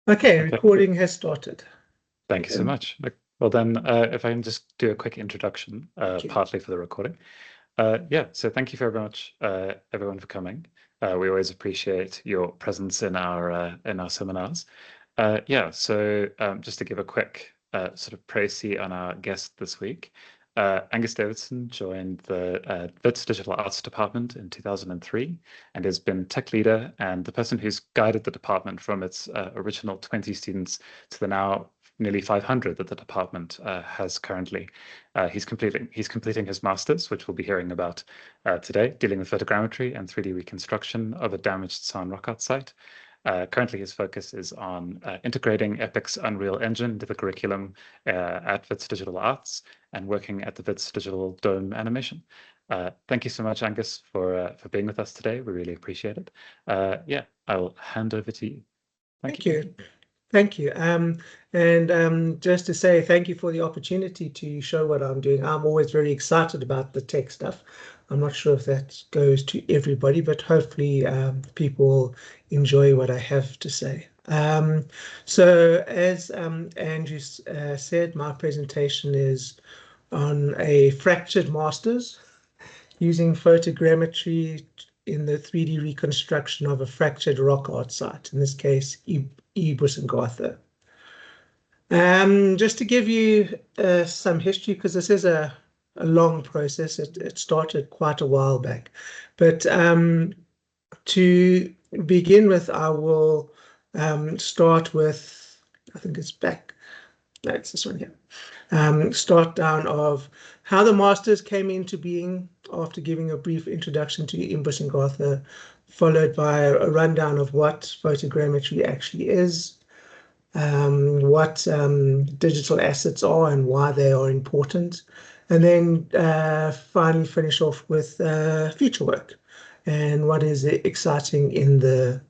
Okay, recording has started. Thank you so much. Well, then, if I can just do a quick introduction, partly for the recording. So thank you very much, everyone, for coming. We always appreciate your presence in our seminars. Just to give a quick sort of précis on our guest this week, Angus Davidson joined the Wits Digital Arts Department in 2003 and has been tech leader and the person who's guided the department from its original 20 students to the now nearly 500 that the department has currently. He's completing his master's, which we'll be hearing about today, dealing with photogrammetry and 3D reconstruction of a damaged San rock art site. Currently, his focus is on integrating Epic's Unreal Engine into the curriculum at Wits Digital Arts and working at the Wits Digital Dome Animation. Thank you so much, Angus, for being with us today. We really appreciate it. I'll hand over to you. Thank you. Thank you. Just to say thank you for the opportunity to show what I'm doing. I'm always very excited about the tech stuff. I'm not sure if that goes to everybody, but hopefully people enjoy what I have to say. So as Andrew said, my presentation is on a fractured masters using photogrammetry in the 3D reconstruction of a fractured rock art site, in this case, Ebusingatha. Just to give you some history, because this is a long process. It started quite a while back. But to begin with, I will start with, I think it's back. No, it's this one here. Start down of how the masters came into being after giving a brief introduction to Ebusingatha, followed by a rundown of what photogrammetry actually is, what digital assets are and why they are important, and then finally finish off with future work and what is exciting in the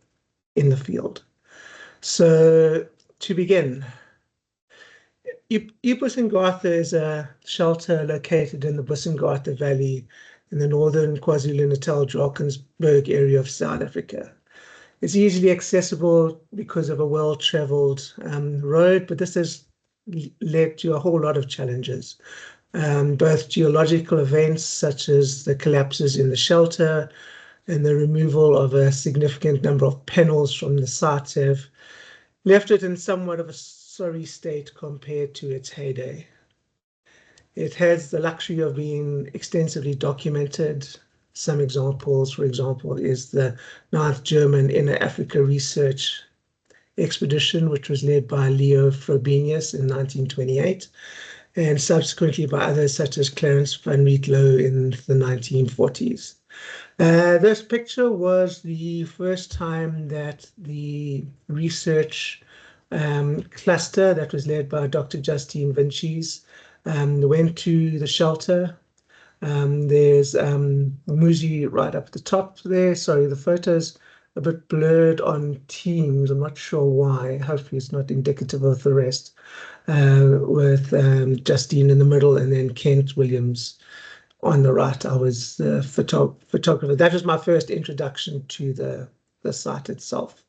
field. So to begin, Ebusingatha is a shelter located in the Busingatha Valley in the northern KwaZulu-Natal Drakensberg area of South Africa. It's easily accessible because of a well-traveled road, but this has led to a whole lot of challenges. Both geological events such as the collapses in the shelter and the removal of a significant number of panels from the site have left it in somewhat of a sorry state compared to its heyday. It has the luxury of being extensively documented. Some examples, for example, is the 9th German Inner Africa Research Expedition, which was led by Leo Frobenius in 1928, and subsequently by others such as Clarence van Rietlo in the 1940s. This picture was the first time that the research cluster that was led by Dr. Justine Vincies went to the shelter. There's Muzi right up at the top there. Sorry, the photo's a bit blurred on Teams. I'm not sure why. Hopefully it's not indicative of the rest. With Justine in the middle and then Kent Williams on the right. I was the photographer. That was my first introduction to the site itself.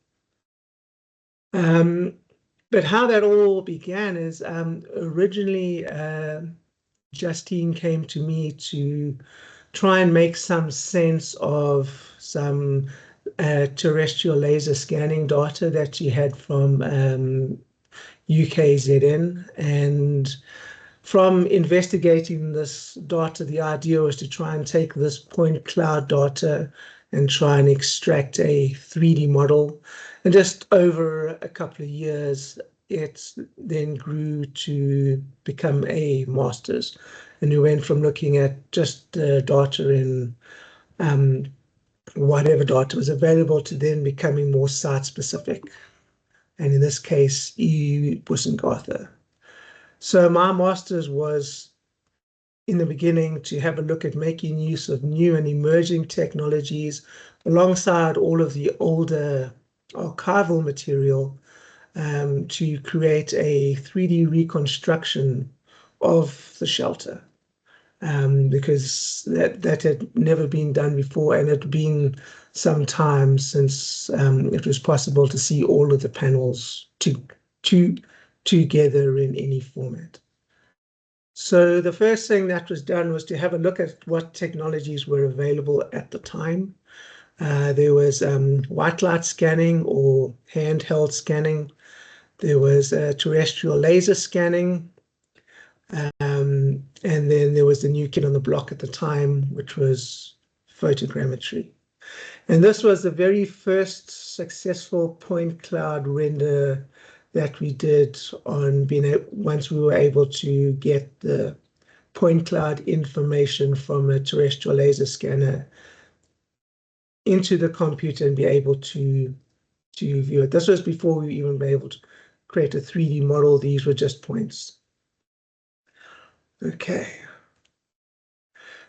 But how that all began is originally Justine came to me to try and make some sense of some terrestrial laser scanning data that she had from UKZN. And from investigating this data, the idea was to try and take this point cloud data and try and extract a 3D model. And just over a couple of years, it then grew to become a master's. And we went from looking at just data in whatever data was available to then becoming more site-specific. And in this case, Ebusingatha. So my master's was, in the beginning, to have a look at making use of new and emerging technologies alongside all of the older archival material to create a 3D reconstruction of the shelter. because that had never been done before, and it had been some time since it was possible to see all of the panels together in any format. So the first thing that was done was to have a look at what technologies were available at the time. There was white light scanning or handheld scanning. There was terrestrial laser scanning. And then there was the new kid on the block at the time, which was photogrammetry. And this was the very first successful point cloud render that we did on once we were able to get the point cloud information from a terrestrial laser scanner into the computer and be able to view it. This was before we even were able to create a 3D model. These were just points. Okay.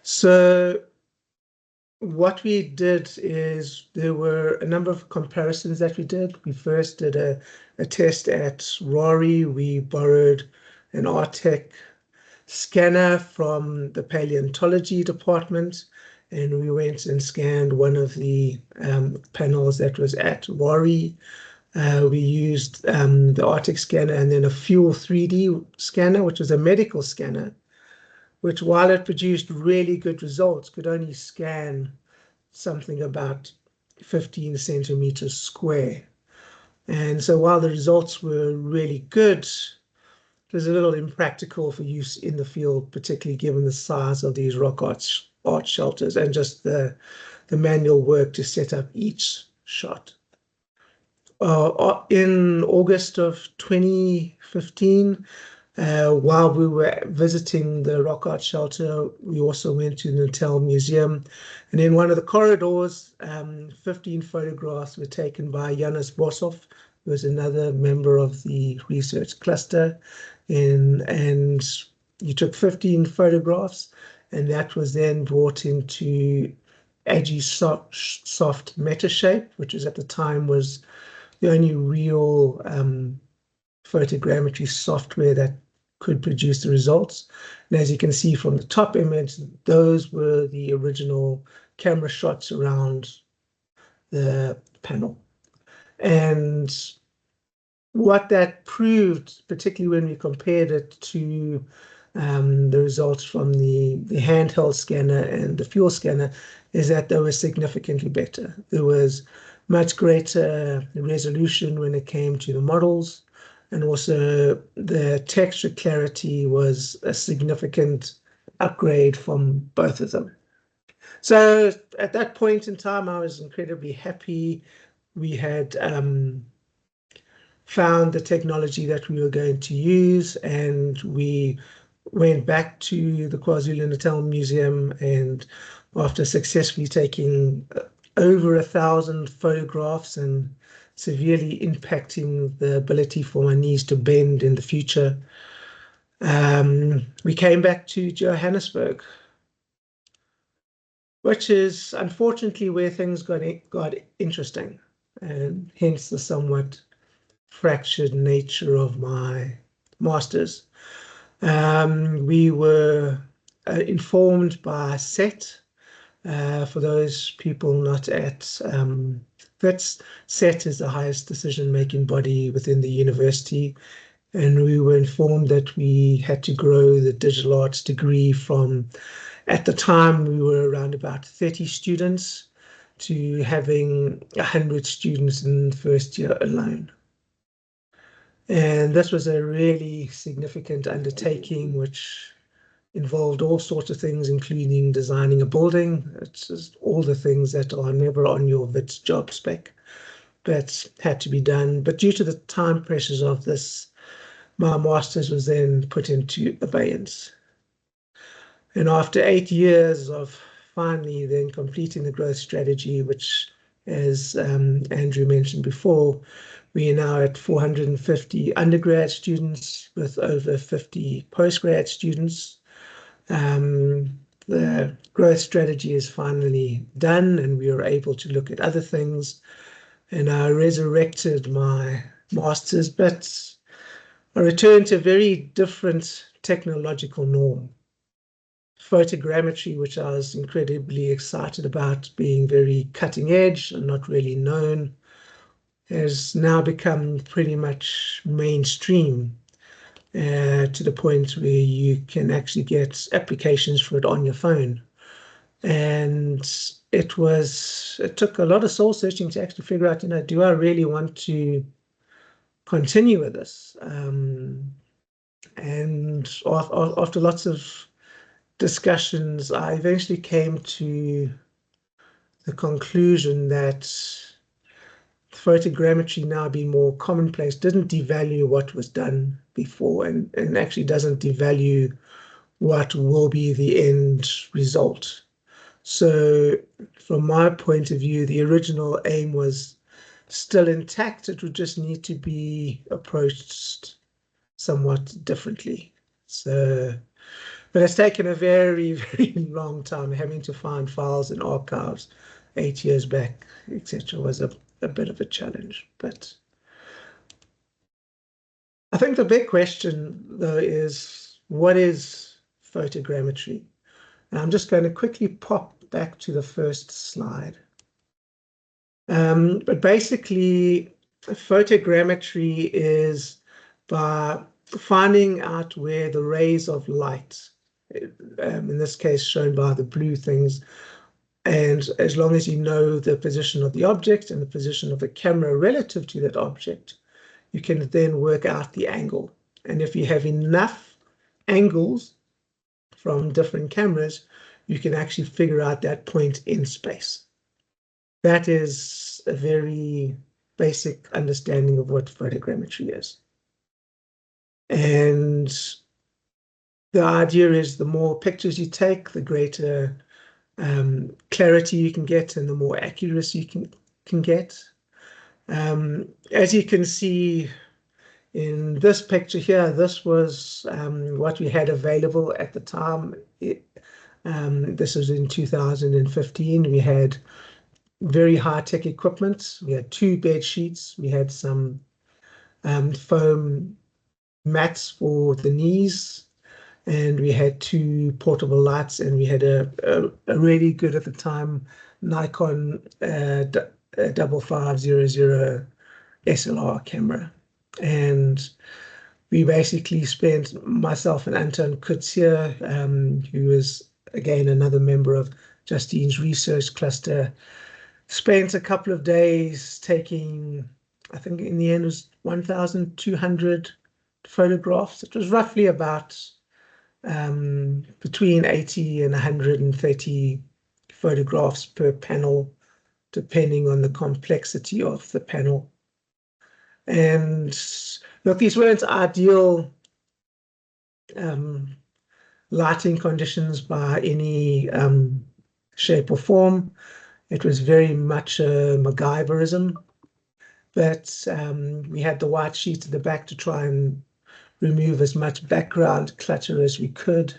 So what we did is there were a number of comparisons that we did. We first did a test at RARI. We borrowed an RTEC scanner from the paleontology department, and we went and scanned one of the panels that was at RARI. We used the RTEC scanner and then a Fuel 3D scanner, which was a medical scanner, which, while it produced really good results, could only scan something about 15 centimeters square. And so while the results were really good, it was a little impractical for use in the field, particularly given the size of these rock art shelters and just the manual work to set up each shot. In August of 2015, while we were visiting the rock art shelter, we also went to the Natal Museum. And in one of the corridors, 15 photographs were taken by Janus Boshoff, who was another member of the research cluster. And he took 15 photographs, and that was then brought into AgiSoft Metashape, which was at the time was the only real photogrammetry software that could produce the results. And as you can see from the top image, those were the original camera shots around the panel. And what that proved, particularly when we compared it to the results from the handheld scanner and the fuel scanner, is that they were significantly better. There was much greater resolution when it came to the models, and also the texture clarity was a significant upgrade from both of them. So at that point in time, I was incredibly happy. We had found the technology that we were going to use, and we went back to the KwaZulu-Natal Museum, and after successfully taking over 1,000 photographs and severely impacting the ability for my knees to bend in the future, we came back to Johannesburg, which is unfortunately where things got interesting, and hence the somewhat fractured nature of my master's. We were informed by SET. For those people not at WITS, SET is the highest decision-making body within the university, and we were informed that we had to grow the digital arts degree from, at the time, we were around about 30 students to having 100 students in the first year alone. And this was a really significant undertaking, which involved all sorts of things, including designing a building. It's just all the things that are never on your WITS job spec, but had to be done. But due to the time pressures of this, my master's was then put into abeyance. And after 8 years of finally then completing the growth strategy, which, as Andrew mentioned before, we are now at 450 undergrad students with over 50 postgrad students. The growth strategy is finally done, and we are able to look at other things. And I resurrected my master's, but I returned to a very different technological norm. photogrammetry, which I was incredibly excited about, being very cutting edge and not really known, has now become pretty much mainstream to the point where you can actually get applications for it on your phone. And it took a lot of soul searching to actually figure out, do I really want to continue with this? And after lots of discussions, I eventually came to the conclusion that photogrammetry, now being more commonplace, didn't devalue what was done before, and actually doesn't devalue what will be the end result. So from my point of view, the original aim was still intact. It would just need to be approached somewhat differently. So, but it's taken a very, very long time. Having to find files and archives 8 years back, etc., was a bit of a challenge. But I think the big question, though, is what is photogrammetry? And I'm just going to quickly pop back to the first slide. But basically, photogrammetry is by finding out where the rays of light, in this case shown by the blue things, and as long as you know the position of the object and the position of the camera relative to that object, you can then work out the angle. And if you have enough angles from different cameras, you can actually figure out that point in space. That is a very basic understanding of what photogrammetry is. And the idea is the more pictures you take, the greater clarity you can get and the more accuracy you can get. As you can see in this picture here, this was what we had available at the time. This was in 2015. We had very high-tech equipment. We had 2 bed sheets. We had some foam mats for the knees, and we had 2 portable lights, and we had a really good, at the time, Nikon 5500 SLR camera. And we basically spent, myself and Anton Kutz here, who is again another member of Justine's research cluster, spent a couple of days taking, I think in the end it was 1,200 photographs. It was roughly about between 80 and 130 photographs per panel, depending on the complexity of the panel. And look, these weren't ideal lighting conditions by any shape or form. It was very much a MacGyverism, but we had the white sheet at the back to try and remove as much background clutter as we could.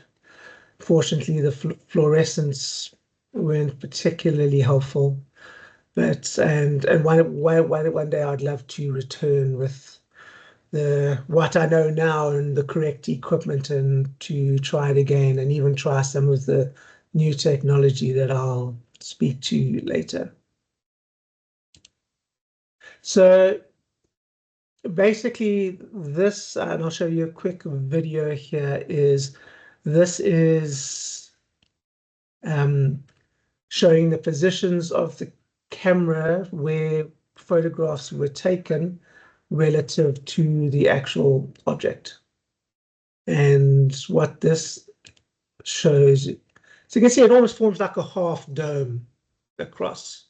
Fortunately, the fluorescents weren't particularly helpful, but and one day I'd love to return with what I know now and the correct equipment, and to try it again, and even try some of the new technology that I'll speak to later. So basically this, and I'll show you a quick video here, this is showing the positions of the camera where photographs were taken relative to the actual object. And what this shows, so you can see it almost forms like a half dome across.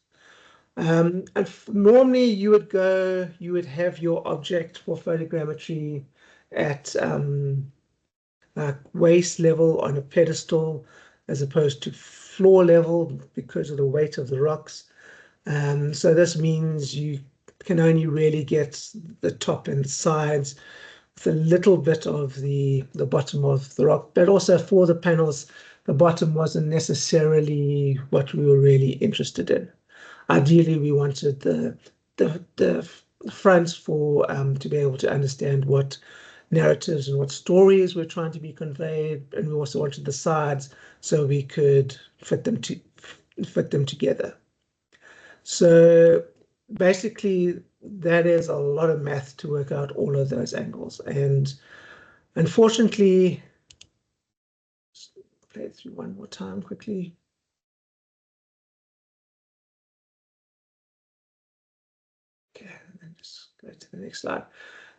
And normally you would have your object for photogrammetry at waist level on a pedestal, as opposed to floor level because of the weight of the rocks. So this means you can only really get the top and sides with a little bit of the bottom of the rock. But also for the panels, the bottom wasn't necessarily what we were really interested in. Ideally, we wanted the fronts for to be able to understand what narratives and what stories were trying to be conveyed, and we also wanted the sides so we could fit them together. So basically, that is a lot of math to work out all of those angles. And unfortunately, just play it through one more time quickly. Okay, and then just go to the next slide.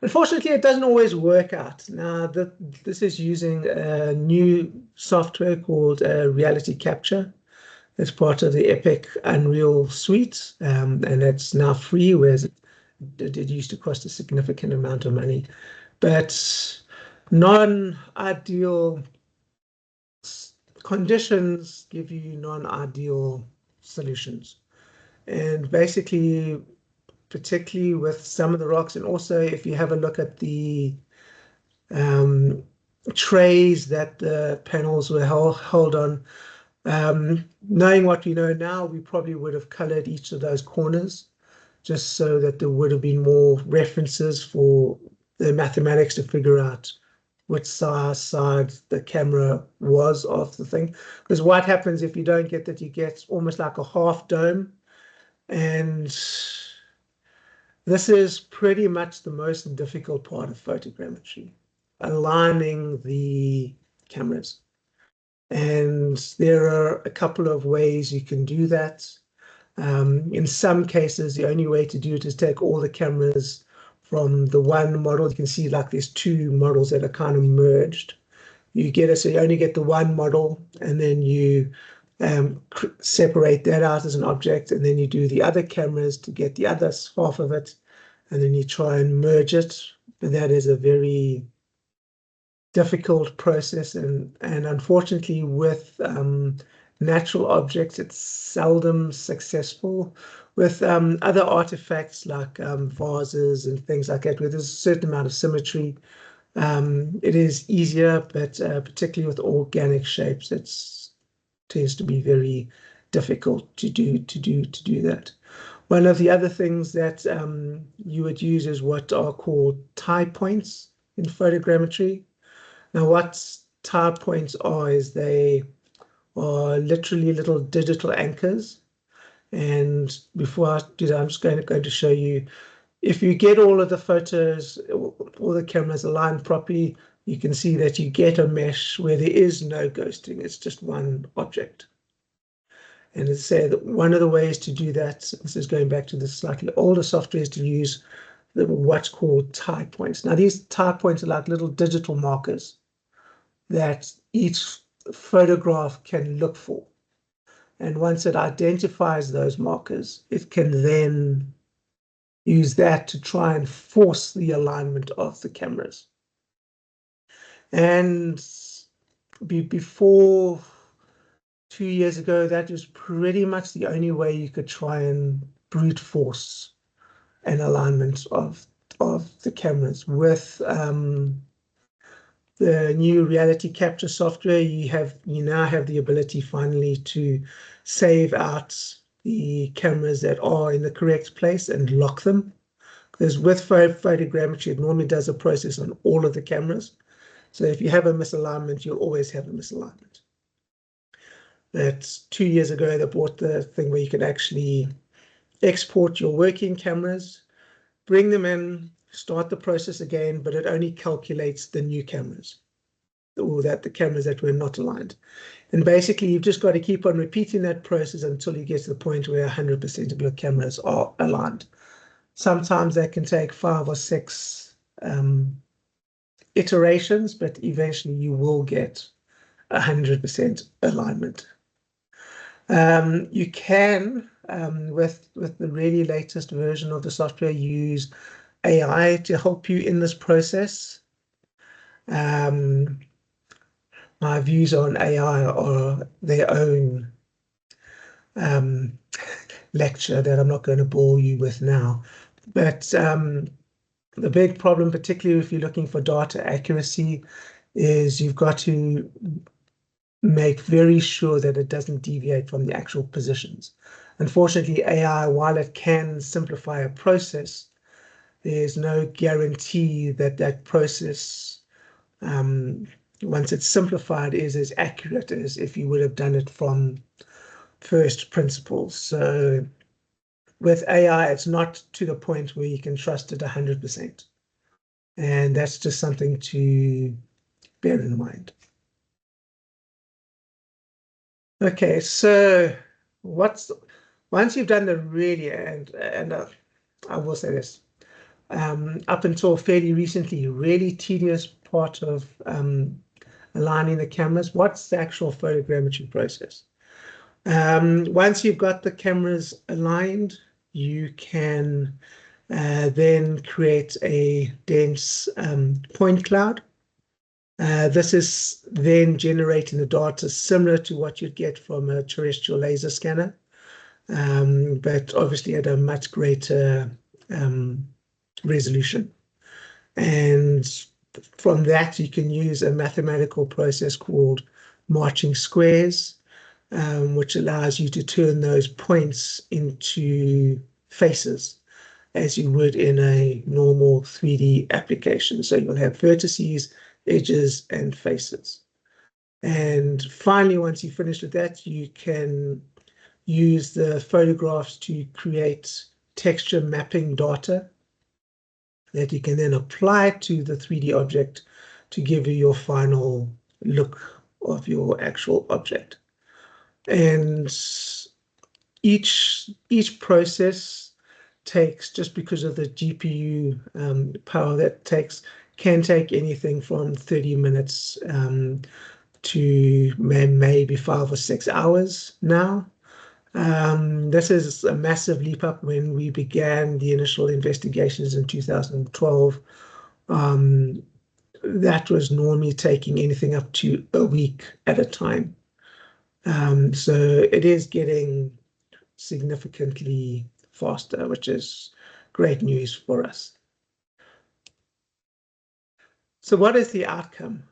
Unfortunately, it doesn't always work out. Now, this is using a new software called Reality Capture. It's part of the Epic Unreal Suite, and it's now free, whereas it used to cost a significant amount of money. But non-ideal conditions give you non-ideal solutions. And basically, particularly with some of the rocks, and also if you have a look at the trays that the panels were held on, knowing what we know now, we probably would have colored each of those corners just so that there would have been more references for the mathematics to figure out which side the camera was of the thing. Because what happens if you don't get that, you get almost like a half dome. And this is pretty much the most difficult part of photogrammetry, aligning the cameras. And there are a couple of ways you can do that. In some cases, the only way to do it is take all the cameras from the one model. You can see like there's two models that are kind of merged. You get it, so you only get the one model, and then you separate that out as an object, and then you do the other cameras to get the other half of it, and then you try and merge it. But that is a very difficult process, and unfortunately with natural objects it's seldom successful. With other artifacts like vases and things like that, where there's a certain amount of symmetry, it is easier, but particularly with organic shapes, it tends to be very difficult to do that. One of the other things that you would use is what are called tie points in photogrammetry. Now, what tie points are is they are literally little digital anchors. And before I do that, I'm just going to show you, if you get all of the photos, all the cameras aligned properly, you can see that you get a mesh where there is no ghosting. It's just one object. And as I say, that one of the ways to do that, this is going back to the slightly older software, is to use what's called tie points. Now, these tie points are like little digital markers that each photograph can look for. And once it identifies those markers, it can then use that to try and force the alignment of the cameras. And before 2 years ago, that was pretty much the only way you could try and brute force an alignment of the cameras. With the new reality capture software, you now have the ability finally to save out the cameras that are in the correct place and lock them. Because with photogrammetry, it normally does a process on all of the cameras. So if you have a misalignment, you'll always have a misalignment. That's 2 years ago, they bought the thing where you can actually export your working cameras, bring them in, start the process again, but it only calculates the new cameras, or the cameras that were not aligned. And basically, you've just got to keep on repeating that process until you get to the point where 100% of your cameras are aligned. Sometimes that can take 5 or 6 iterations, but eventually you will get 100% alignment. You can, with the really latest version of the software, use AI to help you in this process. My views on AI are their own lecture that I'm not going to bore you with now. But the big problem, particularly if you're looking for data accuracy, is you've got to make very sure that it doesn't deviate from the actual positions. Unfortunately, AI, while it can simplify a process, there's no guarantee that that process, once it's simplified, is as accurate as if you would have done it from first principles. So with AI, it's not to the point where you can trust it 100%. And that's just something to bear in mind. Okay, so once you've done the really, and I will say this, up until fairly recently, really tedious part of aligning the cameras, what's the actual photogrammetry process? Once you've got the cameras aligned, you can then create a dense point cloud. This is then generating the data similar to what you'd get from a terrestrial laser scanner, but obviously at a much greater resolution. And from that, you can use a mathematical process called marching squares, which allows you to turn those points into faces as you would in a normal 3D application. So you'll have vertices, edges, and faces. And finally, once you finish with that, you can use the photographs to create texture mapping data that you can then apply to the 3D object to give you your final look of your actual object. And each process takes, just because of the GPU power that takes, can take anything from 30 minutes to maybe 5 or 6 hours now. This is a massive leap up. When we began the initial investigations in 2012, that was normally taking anything up to a week at a time. So it is getting significantly faster, which is great news for us. So what is the outcome?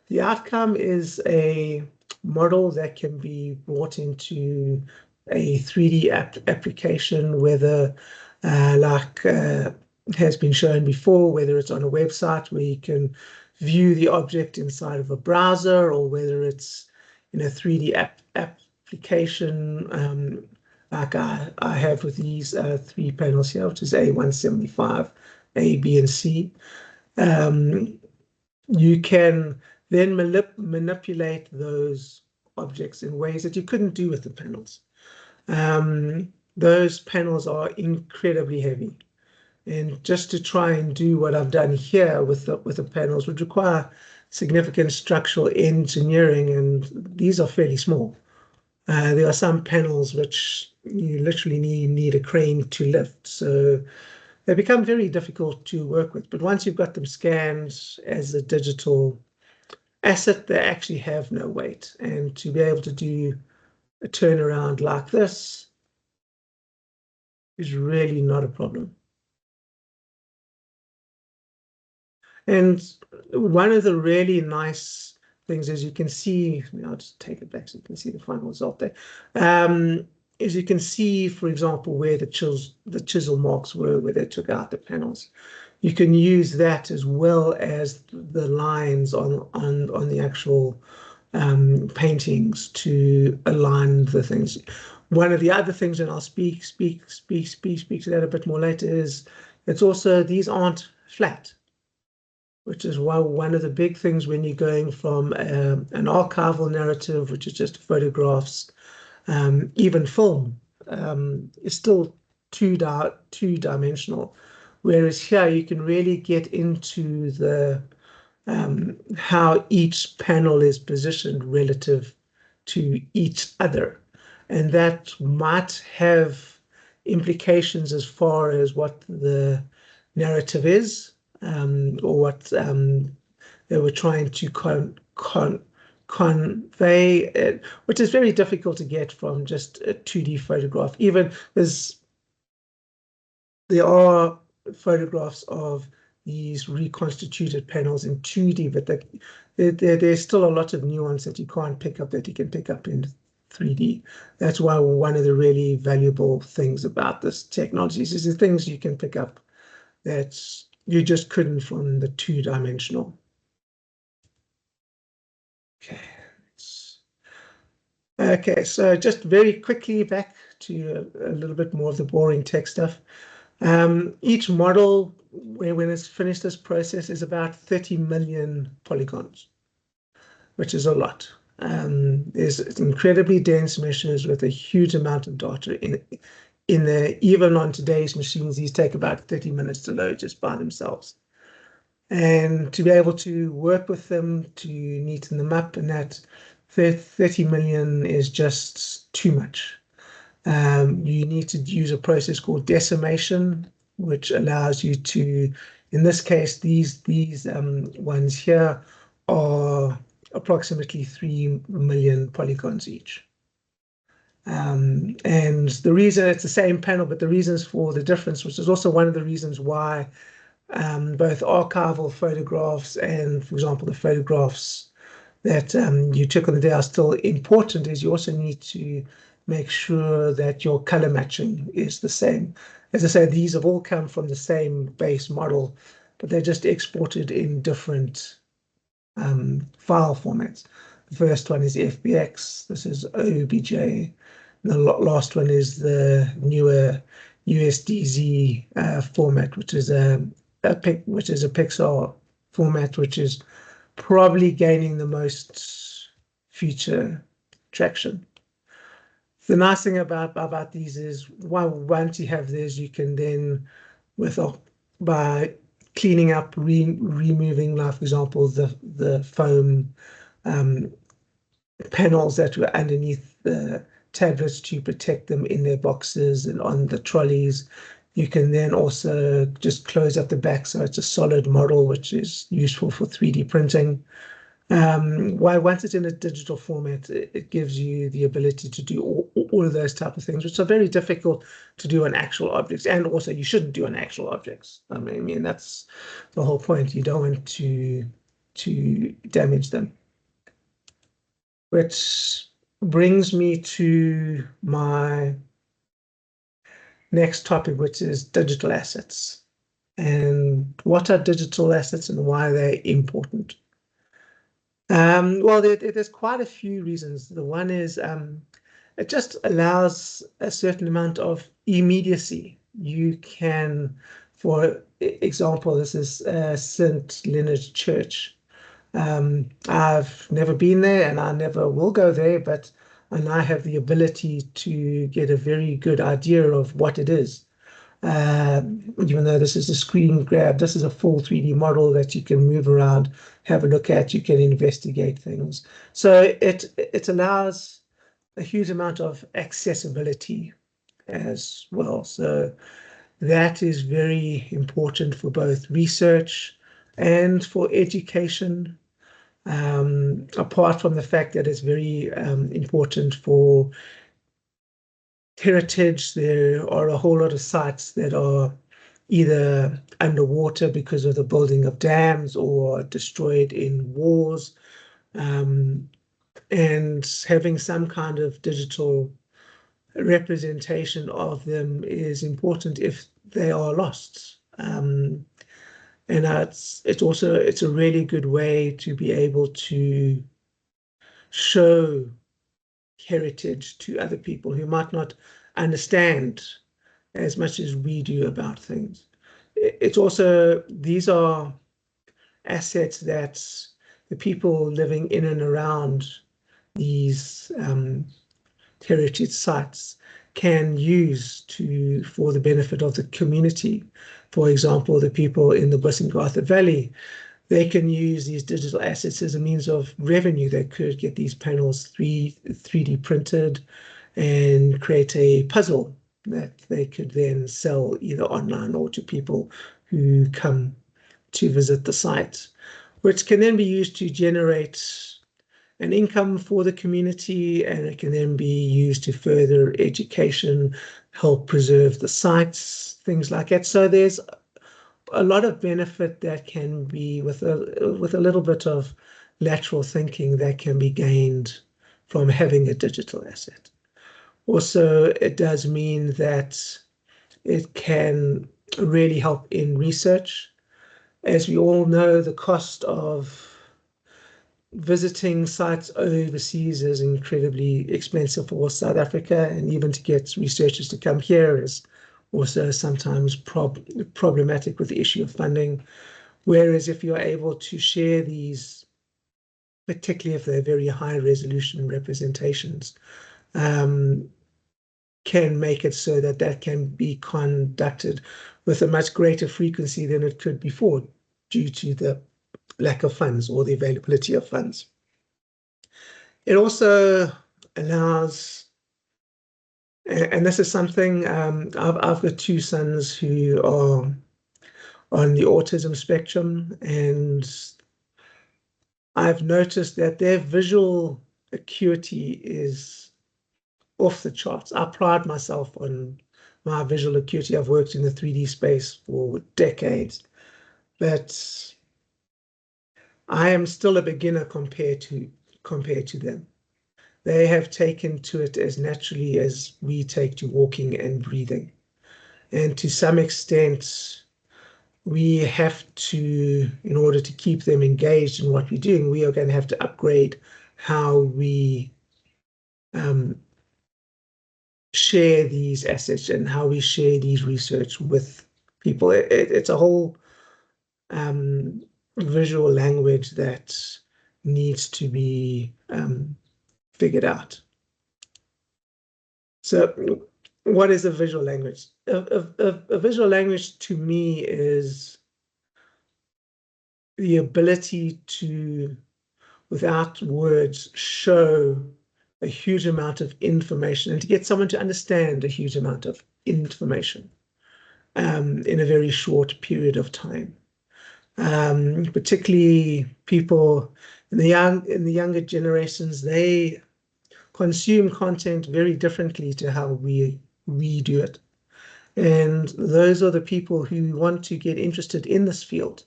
The outcome is a model that can be brought into a 3D application, whether has been shown before, whether it's on a website where you can view the object inside of a browser, or whether it's in a 3D application like I have with these 3 panels here, which is A175, A, B, and C. You can then manipulate those objects in ways that you couldn't do with the panels. Those panels are incredibly heavy. And just to try and do what I've done here with the panels would require significant structural engineering, and these are fairly small. There are some panels which you literally need a crane to lift, so they become very difficult to work with. But once you've got them scanned as a digital asset, they actually have no weight. And to be able to do a turnaround like this is really not a problem. And one of the really nice things, as you can see, I'll just take it back so you can see the final result there. As you can see, for example, where the chisel marks were, where they took out the panels. You can use that as well as the lines on the actual paintings to align the things. One of the other things, and I'll speak to that a bit more later, is it's also, these aren't flat, which is why one of the big things when you're going from an archival narrative, which is just photographs, even film, is still two-dimensional. Whereas here you can really get into the how each panel is positioned relative to each other. And that might have implications as far as what the narrative is, or what they were trying to convey, which is very difficult to get from just a 2D photograph. Even there are photographs of these reconstituted panels in 2D, but there's still a lot of nuance that you can't pick up that you can pick up in 3D. That's why one of the really valuable things about this technology is the things you can pick up that you just couldn't from the two-dimensional. Okay. Okay, so just very quickly back to a little bit more of the boring tech stuff. Each model, when it's finished this process, is about 30 million polygons, which is a lot. There's incredibly dense meshes with a huge amount of data in there. Even on today's machines, these take about 30 minutes to load just by themselves. And to be able to work with them, to neaten them up, and that 30 million is just too much. You need to use a process called decimation, which allows you to, in this case, these ones here are approximately 3 million polygons each. And the reason it's the same panel, but the reasons for the difference, which is also one of the reasons why both archival photographs and, for example, the photographs that you took on the day are still important, is you also need to make sure that your color matching is the same. As I say, these have all come from the same base model, but they're just exported in different file formats. The first one is FBX, this is OBJ, and the last one is the newer USDZ format, which is a pixel format, which is probably gaining the most future traction. The nice thing about these is, once you have these, you can then, by cleaning up, removing, like for example, the foam panels that were underneath the tablets to protect them in their boxes and on the trolleys. You can then also just close up the back so it's a solid model, which is useful for 3D printing. Once it's in a digital format, it gives you the ability to do all of those type of things, which are very difficult to do on actual objects, and also you shouldn't do on actual objects. I mean that's the whole point. You don't want to damage them. Which brings me to my next topic, which is digital assets. And what are digital assets and why are they important? Well, there's quite a few reasons. The one is it just allows a certain amount of immediacy. You can, for example, this is St. Leonard's Church. I've never been there and I never will go there, but I now have the ability to get a very good idea of what it is. Even though this is a screen grab, this is a full 3D model that you can move around, have a look at, you can investigate things. So it allows a huge amount of accessibility as well. So that is very important for both research and for education. Apart from the fact that it's very important for heritage, there are a whole lot of sites that are either underwater because of the building of dams or destroyed in wars. And having some kind of digital representation of them is important if they are lost. And it's a really good way to be able to show heritage to other people who might not understand as much as we do about things. It's also, these are assets that the people living in and around these heritage sites can use for the benefit of the community. For example, the people in the Busingatha Valley, they can use these digital assets as a means of revenue. They could get these panels 3D printed and create a puzzle that they could then sell either online or to people who come to visit the site, which can then be used to generate an income for the community, and it can then be used to further education, help preserve the sites, things like that. So there's a lot of benefit that can be, with a little bit of lateral thinking, that can be gained from having a digital asset. Also, it does mean that it can really help in research. As we all know, the cost of visiting sites overseas is incredibly expensive for South Africa, and even to get researchers to come here is also sometimes problematic with the issue of funding. Whereas if you're able to share these, particularly if they're very high resolution representations, can make it so that that can be conducted with a much greater frequency than it could before, due to the lack of funds or the availability of funds. It also allows, and this is something, I've got two sons who are on the autism spectrum, and I've noticed that their visual acuity is off the charts. I pride myself on my visual acuity. I've worked in the 3D space for decades, but I am still a beginner compared to them. They have taken to it as naturally as we take to walking and breathing. And to some extent, we have to, in order to keep them engaged in what we're doing, we are going to have to upgrade how we share these assets and how we share these research with people. It's a whole visual language that needs to be figured out. So what is a visual language? A visual language to me is the ability to, without words, show a huge amount of information and to get someone to understand a huge amount of information in a very short period of time. Particularly people in the younger generations, they consume content very differently to how we do it. And those are the people who want to get interested in this field.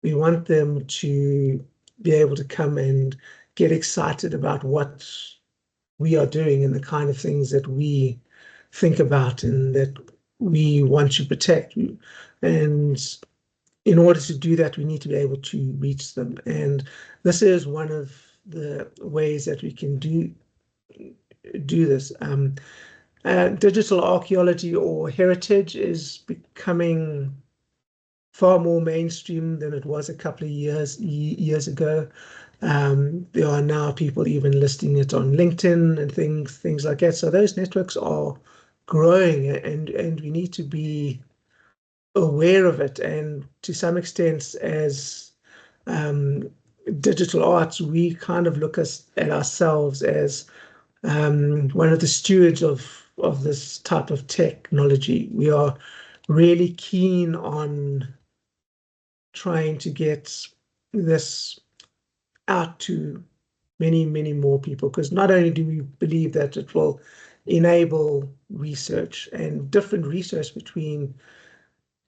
We want them to be able to come and get excited about what we are doing and the kind of things that we think about and that we want to protect. And in order to do that, we need to be able to reach them. And this is one of the ways that we can do this. Digital archaeology or heritage is becoming far more mainstream than it was a couple of years ago. There are now people even listing it on LinkedIn and things like that. So those networks are growing, and we need to be aware of it. And to some extent, as digital arts, we kind of look at ourselves as one of the stewards of this type of technology. We are really keen on trying to get this out to many, many more people, because not only do we believe that it will enable research and different research between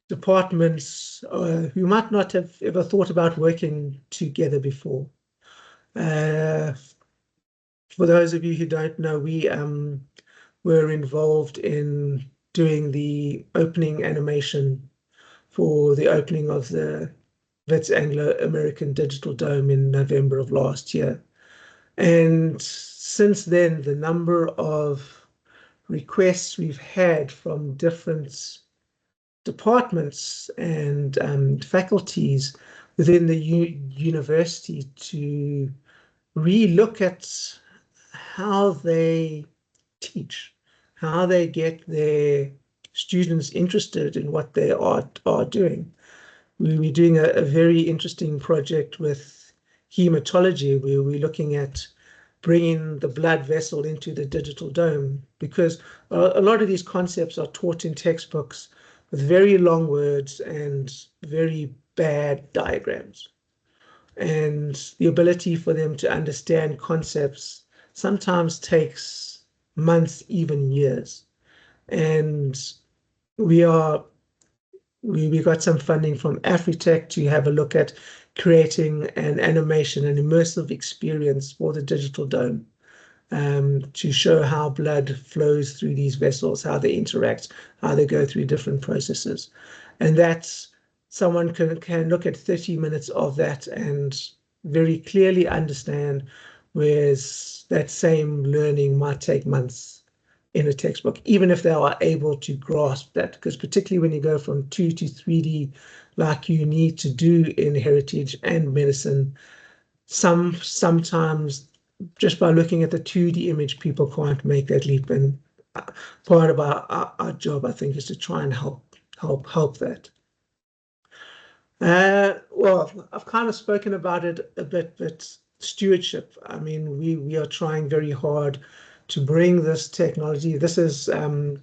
departments who might not have ever thought about working together before. For those of you who don't know, we were involved in doing the opening animation for the opening of the Wits Anglo-American Digital Dome in November of last year. And since then, the number of requests we've had from different departments and faculties within the university to re-look at how they teach, how they get their students interested in what they are doing. We're doing a very interesting project with hematology, where we're looking at bringing the blood vessel into the digital dome, because a lot of these concepts are taught in textbooks with very long words and very bad diagrams. And the ability for them to understand concepts sometimes takes months, even years. And we got some funding from Afritech to have a look at creating an animation, an immersive experience for the digital dome. to show how blood flows through these vessels, how they interact, how they go through different processes. And that's someone can look at 30 minutes of that and very clearly understand, whereas that same learning might take months in a textbook, even if they are able to grasp that, because particularly when you go from 2 to 3D, like you need to do in heritage and medicine, sometimes just by looking at the 2D image, people can't make that leap. And part of our job, I think, is to try and help that. Well, I've kind of spoken about it a bit, but stewardship. I mean, we are trying very hard to bring this technology. This is the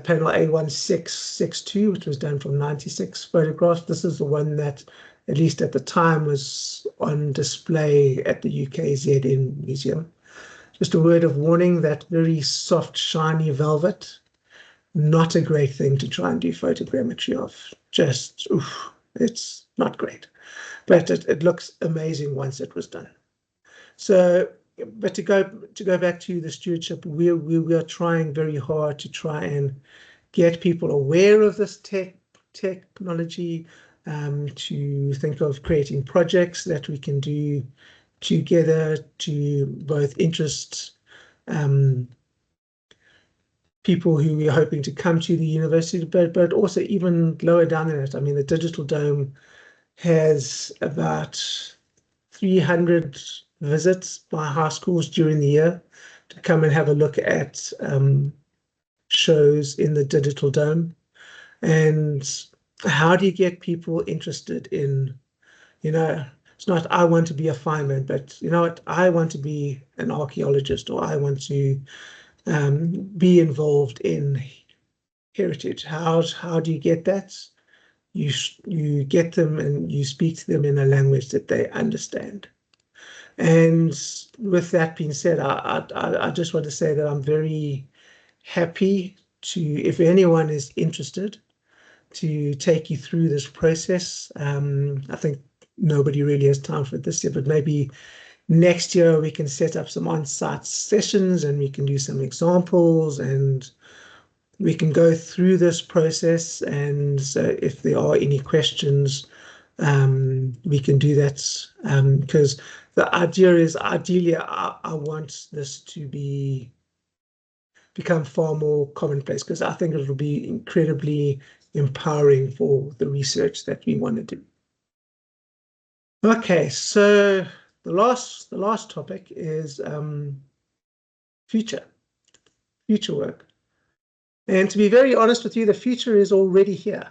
panel A1662, which was done from 96 photographs. This is the one that, at least at the time, was on display at the UKZN Museum. Just a word of warning, that very soft, shiny velvet, not a great thing to try and do photogrammetry of. Just, oof, it's not great. But it looks amazing once it was done. So, but to go back to the stewardship, we are trying very hard to try and get people aware of this technology, to think of creating projects that we can do together to both interest people who we are hoping to come to the university, but also even lower down in it. I mean, the Digital Dome has about 300 visits by high schools during the year to come and have a look at shows in the Digital Dome. And how do you get people interested in, it's not I want to be a fireman, but you know what, I want to be an archaeologist, or I want to be involved in heritage. How do you get that? You get them and you speak to them in a language that they understand. And with that being said, I just want to say that I'm very happy to, if anyone is interested, to take you through this process. I think nobody really has time for it this year, but maybe next year we can set up some on-site sessions and we can do some examples and we can go through this process. And so if there are any questions, we can do that, because the idea is, ideally, I want this to become far more commonplace, because I think it will be incredibly empowering for the research that we want to do. Okay, so the last topic is future work. And to be very honest with you, the future is already here.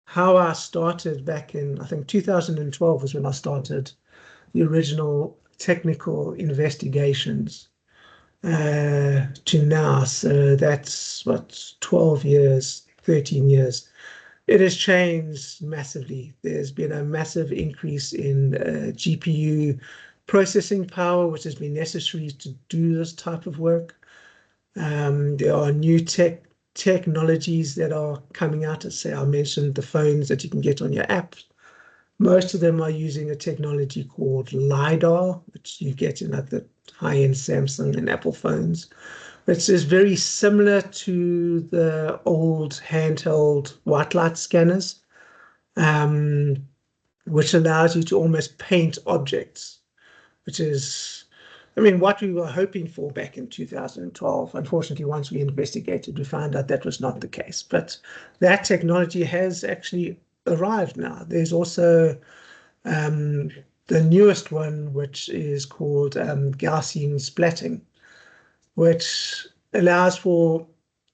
How I started back in, I think 2012 was when I started the original technical investigations to now. So that's what, 12 years, 13 years. It has changed massively. There's been a massive increase in GPU processing power, which has been necessary to do this type of work. There are new technologies that are coming out. As say, I mentioned the phones that you can get on your app. Most of them are using a technology called LiDAR, which you get in like the high-end Samsung and Apple phones. It's very similar to the old handheld white light scanners, which allows you to almost paint objects, which is, I mean, what we were hoping for back in 2012. Unfortunately, once we investigated, we found out that was not the case. But that technology has actually arrived now. There's also the newest one, which is called Gaussian splatting, which allows for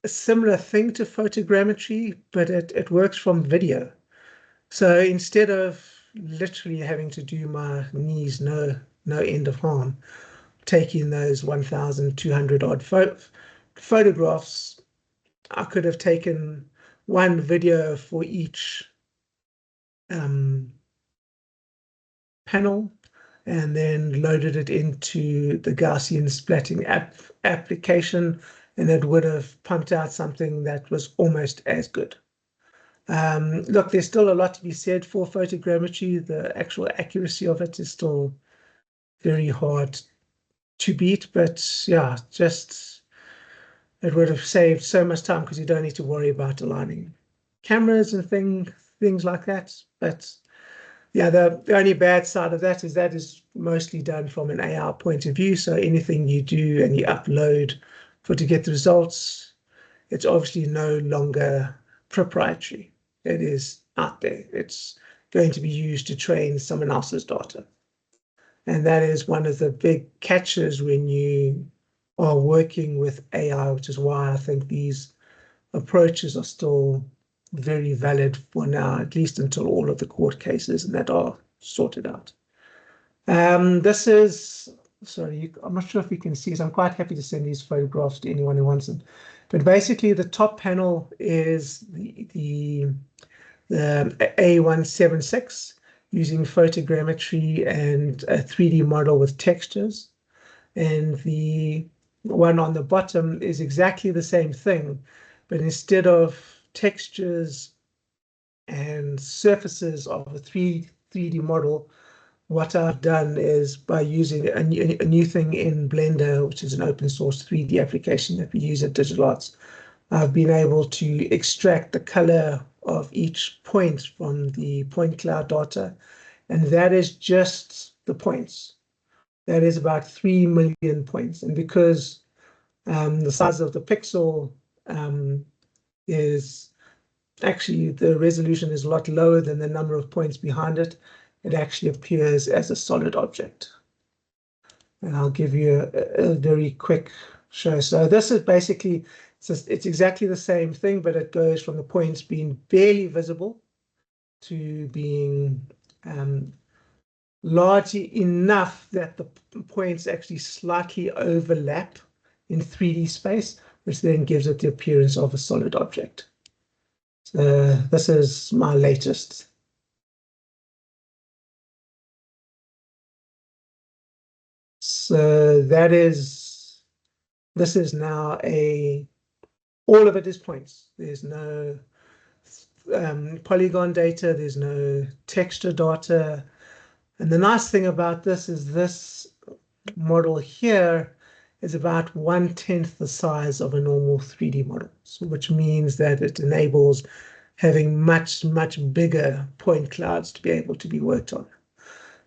a similar thing to photogrammetry, but it works from video. So instead of literally having to do my knees no end of harm, taking those 1,200 odd photographs, I could have taken one video for each panel and then loaded it into the Gaussian splatting application, and it would have pumped out something that was almost as good. Look, there's still a lot to be said for photogrammetry. The actual accuracy of it is still very hard to beat, but yeah, just it would have saved so much time because you don't need to worry about aligning cameras and things like that. But yeah, the only bad side of that is mostly done from an AI point of view. So anything you do and you upload to get the results, it's obviously no longer proprietary. It is out there. It's going to be used to train someone else's data. And that is one of the big catches when you are working with AI, which is why I think these approaches are still very valid for now, at least until all of the court cases and that are sorted out. This is, sorry, I'm not sure if you can see this. I'm quite happy to send these photographs to anyone who wants them. But basically, the top panel is the A176 using photogrammetry and a 3D model with textures. And the one on the bottom is exactly the same thing, but instead of textures and surfaces of a 3D model, what I've done is by using a new thing in Blender, which is an open source 3D application that we use at Digital Arts, I've been able to extract the color of each point from the point cloud data, and that is just the points. That is about 3 million points, and because the size of the pixel is actually, the resolution is a lot lower than the number of points behind it, it actually appears as a solid object. And I'll give you a very quick show. So this is basically, it's exactly the same thing, but it goes from the points being barely visible to being largely enough that the points actually slightly overlap in 3D space, which then gives it the appearance of a solid object. So this is my latest. So this is now all of it is points. There's no polygon data, there's no texture data. And the nice thing about this is this model here is about 1/10 the size of a normal 3D model, which means that it enables having much bigger point clouds to be able to be worked on.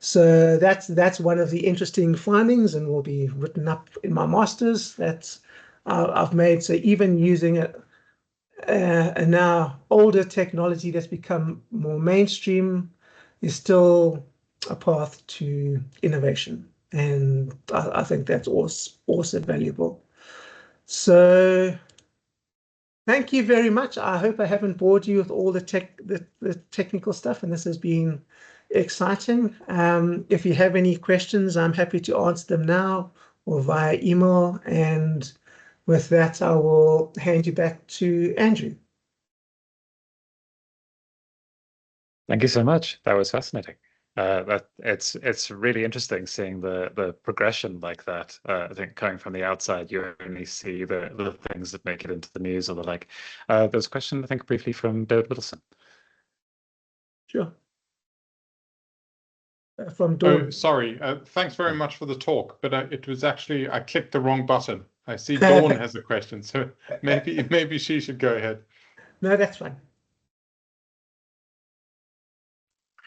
So that's one of the interesting findings, and will be written up in my master's that I've made. So even using a now older technology that's become more mainstream is still a path to innovation, and I think that's also valuable. So thank you very much. I hope I haven't bored you with all the technical stuff, and this has been exciting. If you have any questions, I'm happy to answer them now or via email. And with that, I will hand you back to Andrew. Thank you so much. That was fascinating. It's really interesting seeing the progression like that. I think coming from the outside, you only see the things that make it into the news or the like. There's a question, I think, briefly from Davidson. Sure. From Dawn. Oh, sorry. Thanks very much for the talk, but it was actually, I clicked the wrong button. I see Dawn has a question, so maybe she should go ahead. No, that's fine.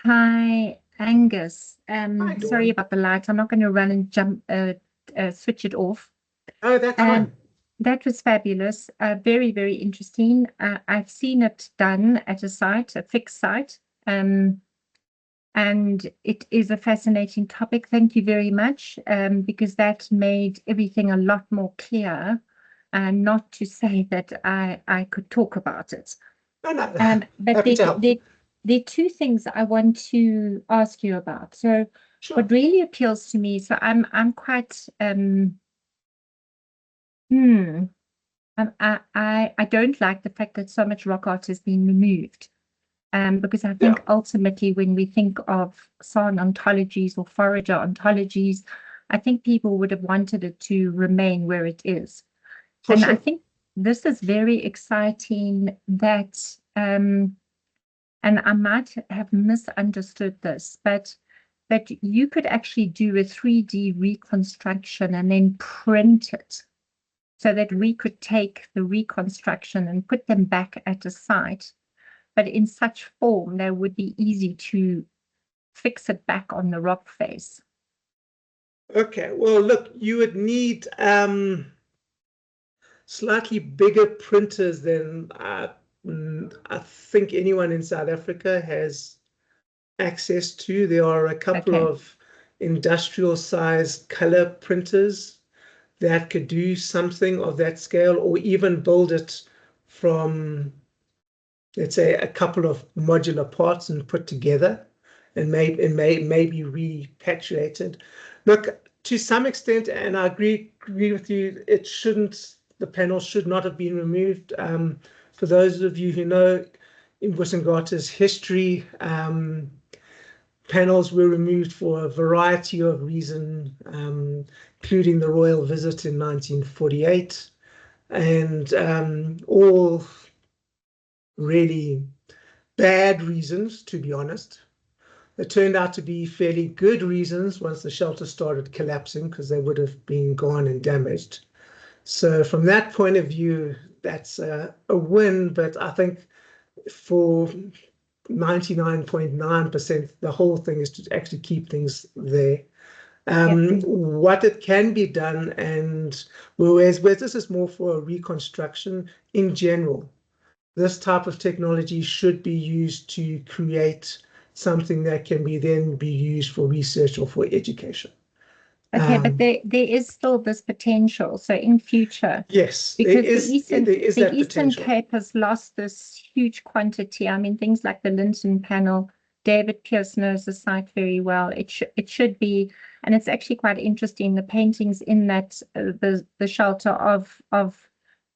Hi, Angus. Hi, Sorry about the light. I'm not going to run and jump, switch it off. Oh, that's fine. That was fabulous. Very, very interesting. I've seen it done at a site, a fixed site. And it is a fascinating topic. Thank you very much, because that made everything a lot more clear, and not to say that I could talk about it. No. But there are two things I want to ask you about. So Sure. what really appeals to me, so I'm quite I don't like the fact that so much rock art has been removed. Because I think ultimately when we think of song ontologies or forager ontologies, I think people would have wanted it to remain where it is. For sure. I think this is very exciting that, and I might have misunderstood this, but that you could actually do a 3D reconstruction and then print it so that we could take the reconstruction and put them back at a site, but in such form that would be easy to fix it back on the rock face. Okay, well, look, you would need slightly bigger printers than I think anyone in South Africa has access to. There are a couple of industrial sized color printers that could do something of that scale, or even build it from, let's say, a couple of modular parts and put together and maybe repatriated. Look, to some extent, and I agree with you, the panels should not have been removed. For those of you who know Ebusingatha's history, panels were removed for a variety of reasons, including the royal visit in 1948, and all really bad reasons, to be honest. It turned out to be fairly good reasons once the shelter started collapsing, because they would have been gone and damaged. So from that point of view, that's a win, but I think for 99.9%, the whole thing is to actually keep things there. What it can be done, and whereas this is more for a reconstruction in general, this type of technology should be used to create something that can then be used for research or for education. Okay, but there is still this potential. So in future, yes, because the Eastern potential. Cape has lost this huge quantity. I mean, things like the Linton panel, David Pierce knows the site very well. It should be, and it's actually quite interesting. The paintings in that the shelter of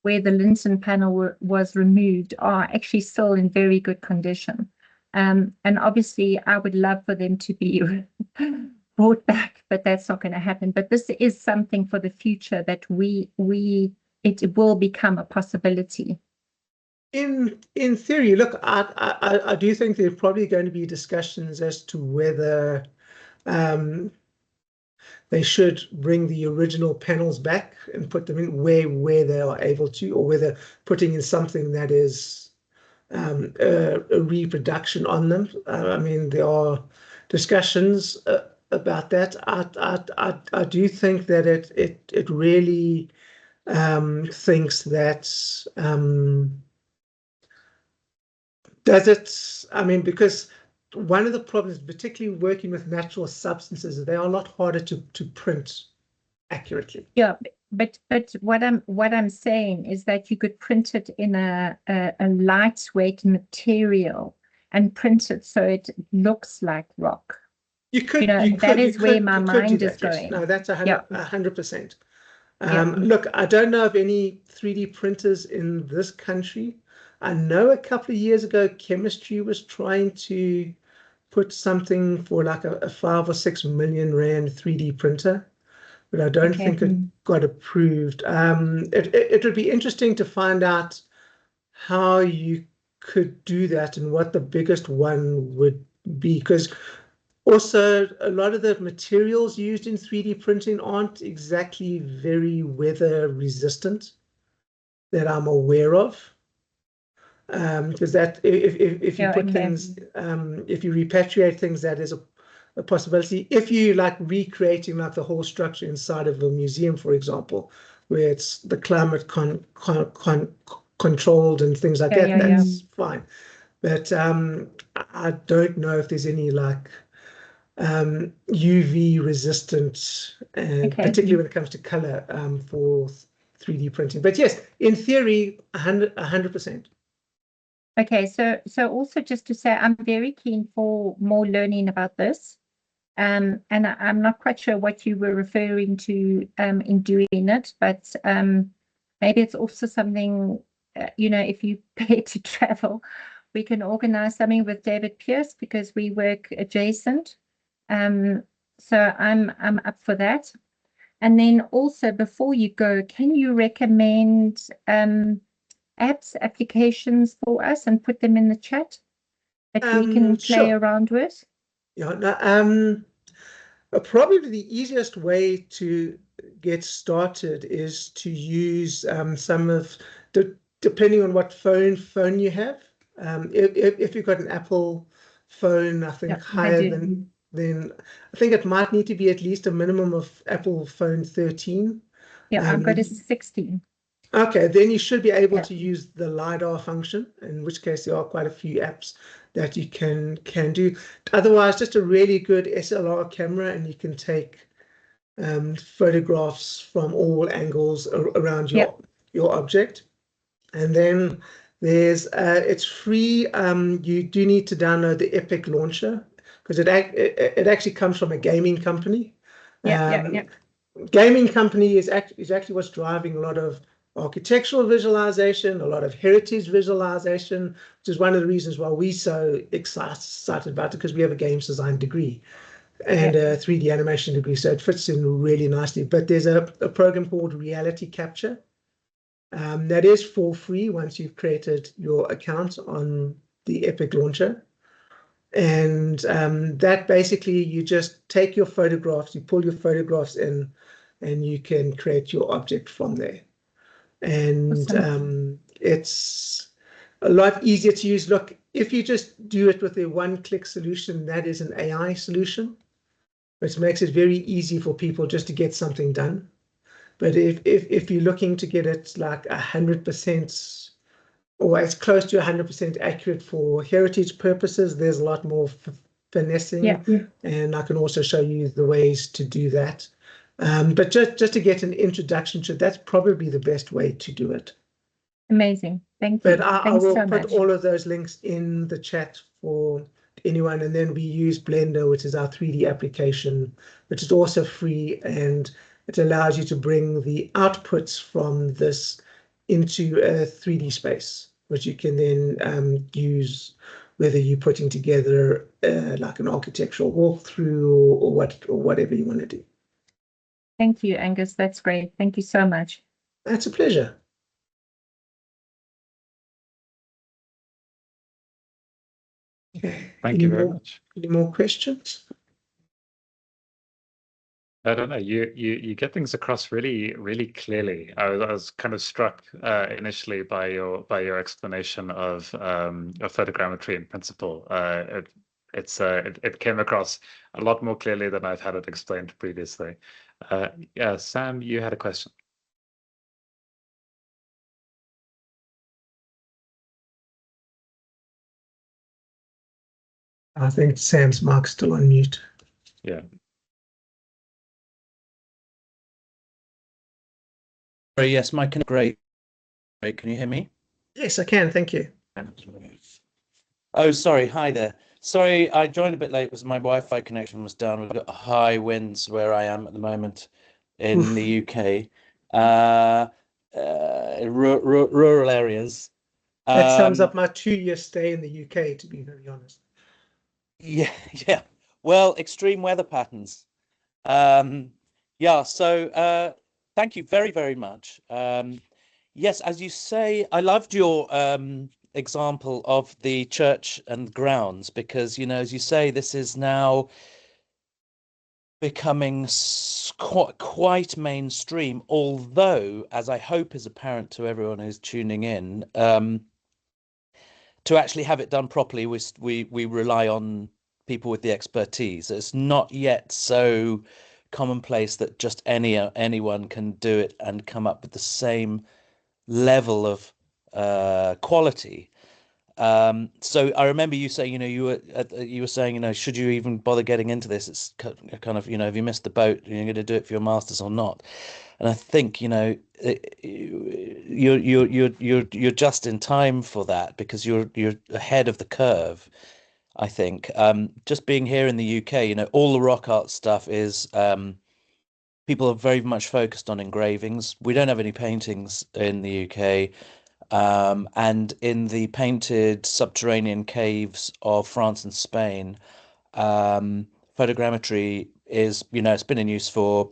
where the Linton panel was removed are actually still in very good condition. And obviously, I would love for them to be brought back, but that's not going to happen. But this is something for the future that it will become a possibility. In theory, look, I do think there are probably going to be discussions as to whether they should bring the original panels back and put them in where they are able to, or whether putting in something that is a reproduction on them. I mean, there are discussions about that. I do think that it really thinks that does it. I mean, because one of the problems, particularly working with natural substances, they are a lot harder to print accurately. Yeah, but what I'm saying is that you could print it in a lightweight material and print it so it looks like rock. You could. That is where my mind is going. Yes. No, that's 100%. Yeah. Look, I don't know of any 3D printers in this country. I know a couple of years ago, chemistry was trying to put something for like a 5 or 6 million rand 3D printer, but I don't think it got approved. It would be interesting to find out how you could do that and what the biggest one would be, because also a lot of the materials used in 3D printing aren't exactly very weather resistant that I'm aware of. Because that if you put things, if you repatriate things, that is a possibility. If you like recreating like the whole structure inside of a museum, for example, where it's the climate controlled and things like that, that's fine. But I don't know if there's any like UV resistant, particularly when it comes to color, for 3D printing. But yes, in theory, 100%. Okay, so also just to say, I'm very keen for more learning about this, and I'm not quite sure what you were referring to in doing it, but maybe it's also something, if you pay to travel, we can organize something with David Pierce because we work adjacent. So I'm up for that. And then also, before you go, can you recommend apps, applications for us and put them in the chat that we can play around with? Yeah, no, Probably the easiest way to get started is to use some of depending on what phone you have. If you've got an Apple phone, I think higher then I think it might need to be at least a minimum of Apple phone 13. Yeah, I've got a 16. Okay, then you should be able to use the LiDAR function, in which case there are quite a few apps that you can do. Otherwise, just a really good SLR camera, and you can take photographs from all angles around your object. And then there's it's free. You do need to download the Epic launcher because it actually comes from a gaming company. Gaming company is actually what's driving a lot of architectural visualization, a lot of heritage visualization, which is one of the reasons why we're so excited about it, because we have a games design degree and a 3D animation degree, so it fits in really nicely. But there's a program called Reality Capture that is for free once you've created your account on the Epic launcher. And that basically, you just take your photographs, you pull your photographs in, and you can create your object from there. And it's a lot easier to use. Look, if you just do it with a one-click solution, that is an AI solution, which makes it very easy for people just to get something done. But if you're looking to get it like 100% or as close to 100% accurate for heritage purposes, there's a lot more finessing. And I can also show you the ways to do that. But just to get an introduction to it, that's probably the best way to do it. Amazing. Thank you. But I will put all of those links in the chat for anyone. And then we use Blender, which is our 3D application, which is also free. And it allows you to bring the outputs from this into a 3D space, which you can then use whether you're putting together like an architectural walkthrough or whatever you want to do. Thank you, Angus. That's great. Thank you so much. That's a pleasure. Okay. Thank you very much. Any more questions? I don't know. You get things across really, really clearly. I was kind of struck initially by your explanation of photogrammetry in principle. It came across a lot more clearly than I've had it explained previously. Yeah, Sam, you had a question. I think Sam's mic's still on mute. Yeah. Yes, my connection great. Can you hear me? Yes, I can. Thank you. Oh, sorry. Hi there. Sorry, I joined a bit late because my Wi-Fi connection was down. We've got high winds where I am at the moment in the UK. Rural areas. That sums up my 2-year stay in the UK, to be very honest. Yeah. Well, extreme weather patterns. Yeah, so thank you very, very much. Yes, as you say, I loved your example of the church and grounds because, as you say, this is now becoming quite mainstream, although, as I hope is apparent to everyone who's tuning in, to actually have it done properly, we rely on people with the expertise. It's not yet so commonplace that just anyone can do it and come up with the same level of quality. So I remember you saying, you were saying, should you even bother getting into this? It's kind of, have you missed the boat? You're going to do it for your masters or not? And I think, you're just in time for that because you're ahead of the curve. I think just being here in the UK, all the rock art stuff is people are very much focused on engravings. We don't have any paintings in the UK. And in the painted subterranean caves of France and Spain, photogrammetry is, it's been in use for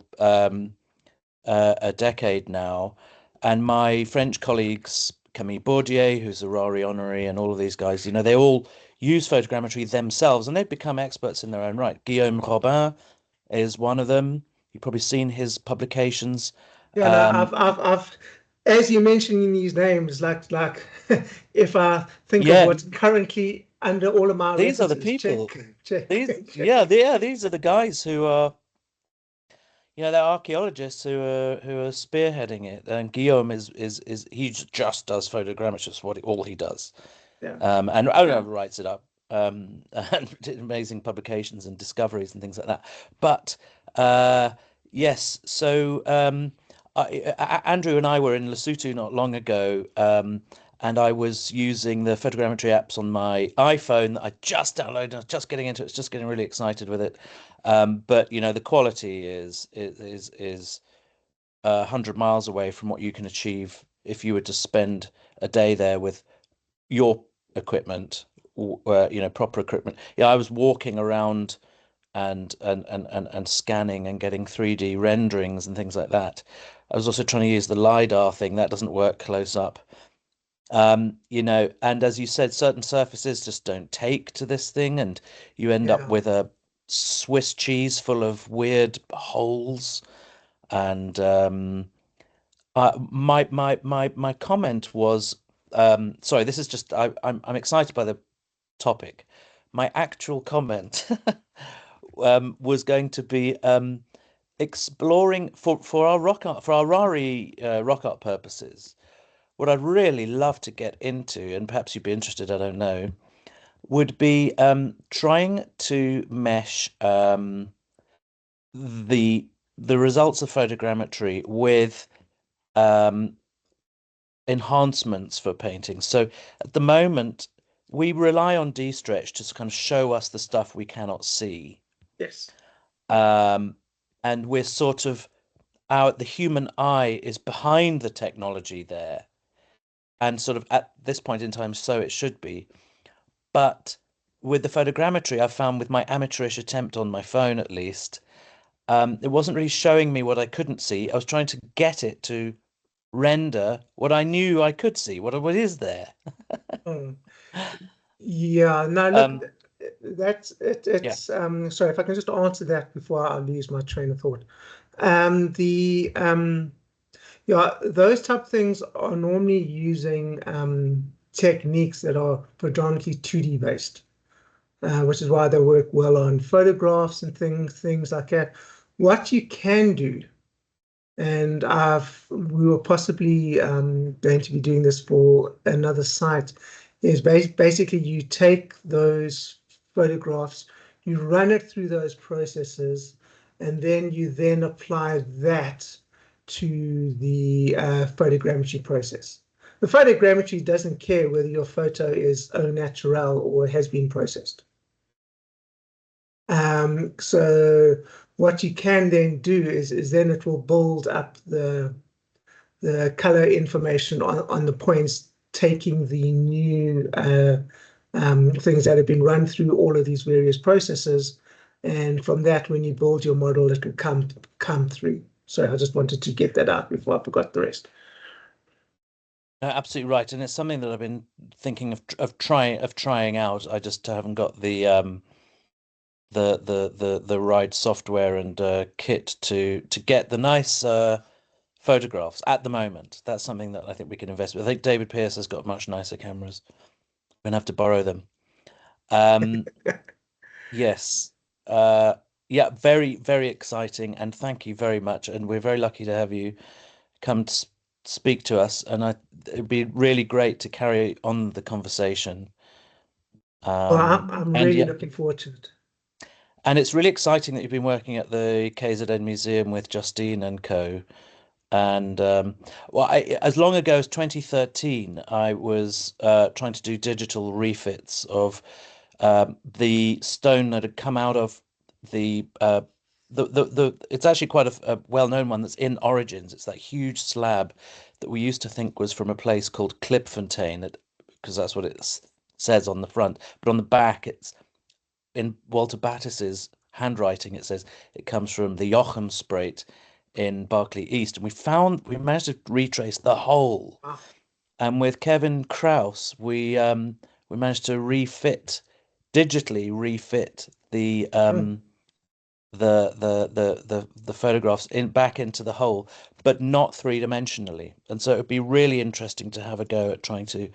a decade now. And my French colleagues, Camille Bourdier, who's a RARI honorary, and all of these guys, they all use photogrammetry themselves, and they've become experts in their own right. Guillaume Robin, is one of them. You've probably seen his publications. Yeah, no, I've, as you mentioning these names, like, if I think of Yeah, what's currently under all of my these are the references, people. check. These, yeah, these are the guys who are, they're archaeologists who are spearheading it. And Guillaume is he just does photogrammetry, just all he does. Yeah. And Ono writes it up, and did amazing publications and discoveries and things like that. But yes, so Andrew and I were in Lesotho not long ago, and I was using the photogrammetry apps on my iPhone that I just downloaded. I was just getting into it, just getting really excited with it. But the quality is 100 miles away from what you can achieve if you were to spend a day there with your equipment, proper equipment. Yeah, I was walking around and scanning and getting 3D renderings and things like that. I was also trying to use the LiDAR thing. That doesn't work close up. And as you said, certain surfaces just don't take to this thing, and you end up with a Swiss cheese full of weird holes. And my comment was, sorry, this is just I'm excited by the topic. My actual comment was going to be exploring for our rock art, for our RARI rock art purposes. What I'd really love to get into, and perhaps you'd be interested, I don't know, would be trying to mesh the results of photogrammetry with enhancements for painting. So at the moment, we rely on D-Stretch to kind of show us the stuff we cannot see. Yes. And we're sort of the human eye is behind the technology there. And sort of at this point in time, so it should be. But with the photogrammetry, I found with my amateurish attempt on my phone, at least, it wasn't really showing me what I couldn't see. I was trying to get it to render what I knew I could see, what is there. Yeah, no, look, that's it. It's sorry, if I can just answer that before I lose my train of thought. Those type of things are normally using techniques that are predominantly 2D based, which is why they work well on photographs and things like that. What you can do, and we were possibly going to be doing this for another site, is basically you take those photographs, you run it through those processes, and then you apply that to the photogrammetry process. The photogrammetry doesn't care whether your photo is au naturel or has been processed. So what you can then do is then it will build up the color information on the points, taking the new things that have been run through all of these various processes, and from that, when you build your model, it will come through. So I just wanted to get that out before I forgot the rest. Absolutely right, and it's something that I've been thinking of trying out. I just haven't got the right software and kit to get the nice photographs at the moment. That's something that I think we can invest with. I think David Pearce has got much nicer cameras. We're gonna have to borrow them. Yes. Yeah, very, very exciting, and thank you very much. And we're very lucky to have you come to speak to us. And it'd be really great to carry on the conversation. Well, I'm really looking forward to it. And it's really exciting that you've been working at the KZN Museum with Justine and co. And as long ago as 2013, I was trying to do digital refits of the stone that had come out of the it's actually quite a well-known one that's in Origins. It's that huge slab that we used to think was from a place called Klipfontein, because that's what it says on the front, but on the back it's in Walter Battis's handwriting. It says it comes from the Jochemspreit in Berkeley East, and we managed to retrace the whole. Wow. And with Kevin Kraus, we managed to digitally refit the the photographs back into the hole, but not three-dimensionally. And so it would be really interesting to have a go at trying to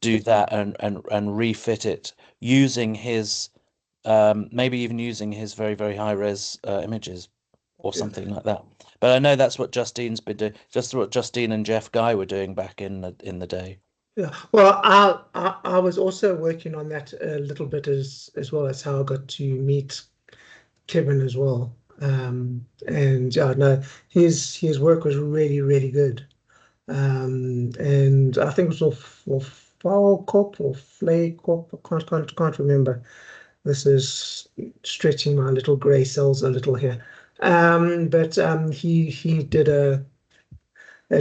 do that and refit it using his maybe even using his very, very high-res images or something like that. But I know that's what Justine's been doing, just what Justine and Jeff Guy were doing back in the day. Yeah, well, I was also working on that a little bit as well. As how I got to meet Kevin as well. And yeah, no, his work was really, really good. And I think it was for Foul Corp or Flay Corp. I can't remember. This is stretching my little grey cells a little here. But he did a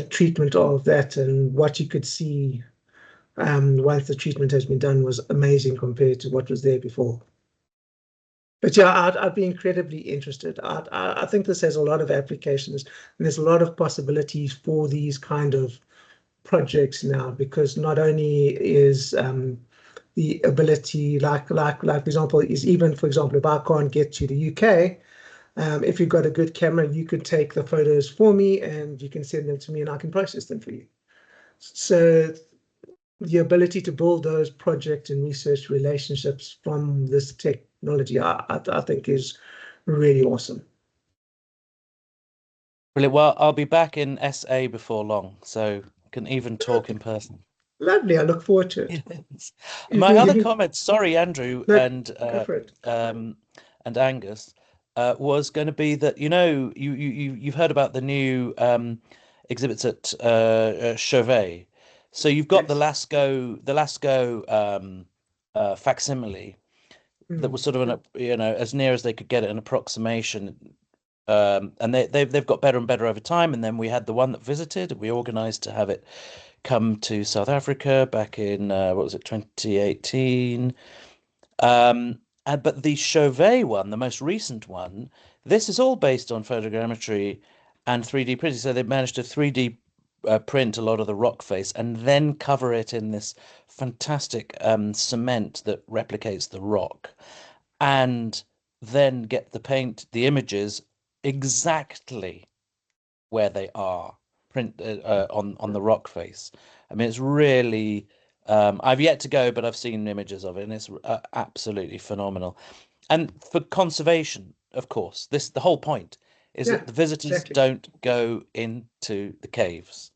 treatment of that, and what you could see once the treatment has been done was amazing compared to what was there before. But yeah, I'd be incredibly interested. I think this has a lot of applications, and there's a lot of possibilities for these kind of projects now, because not only is the ability, like for example, is even, for example, if I can't get to the UK, if you've got a good camera, you could take the photos for me and you can send them to me and I can process them for you. So the ability to build those project and research relationships from this technology, I think is really awesome. Brilliant. Well, I'll be back in SA before long, so can even talk in person. Lovely. I look forward to it. Yes. My other comment, sorry, Andrew No, and go for it. and Angus, was going to be that you've heard about the new exhibits at Chauvet. So you've got the Lascaux facsimile that was sort of as near as they could get it, an approximation. And they've got better and better over time. And then we had the one that visited. We organised to have it come to South Africa back in 2018. But the Chauvet one, the most recent one, this is all based on photogrammetry and 3D printing. So they managed to 3D print a lot of the rock face and then cover it in this fantastic cement that replicates the rock, and then get the images exactly where they are print on the rock face. I mean, it's really I've yet to go, but I've seen images of it, and it's absolutely phenomenal. And for conservation, of course, the whole point is that the visitors don't go into the caves.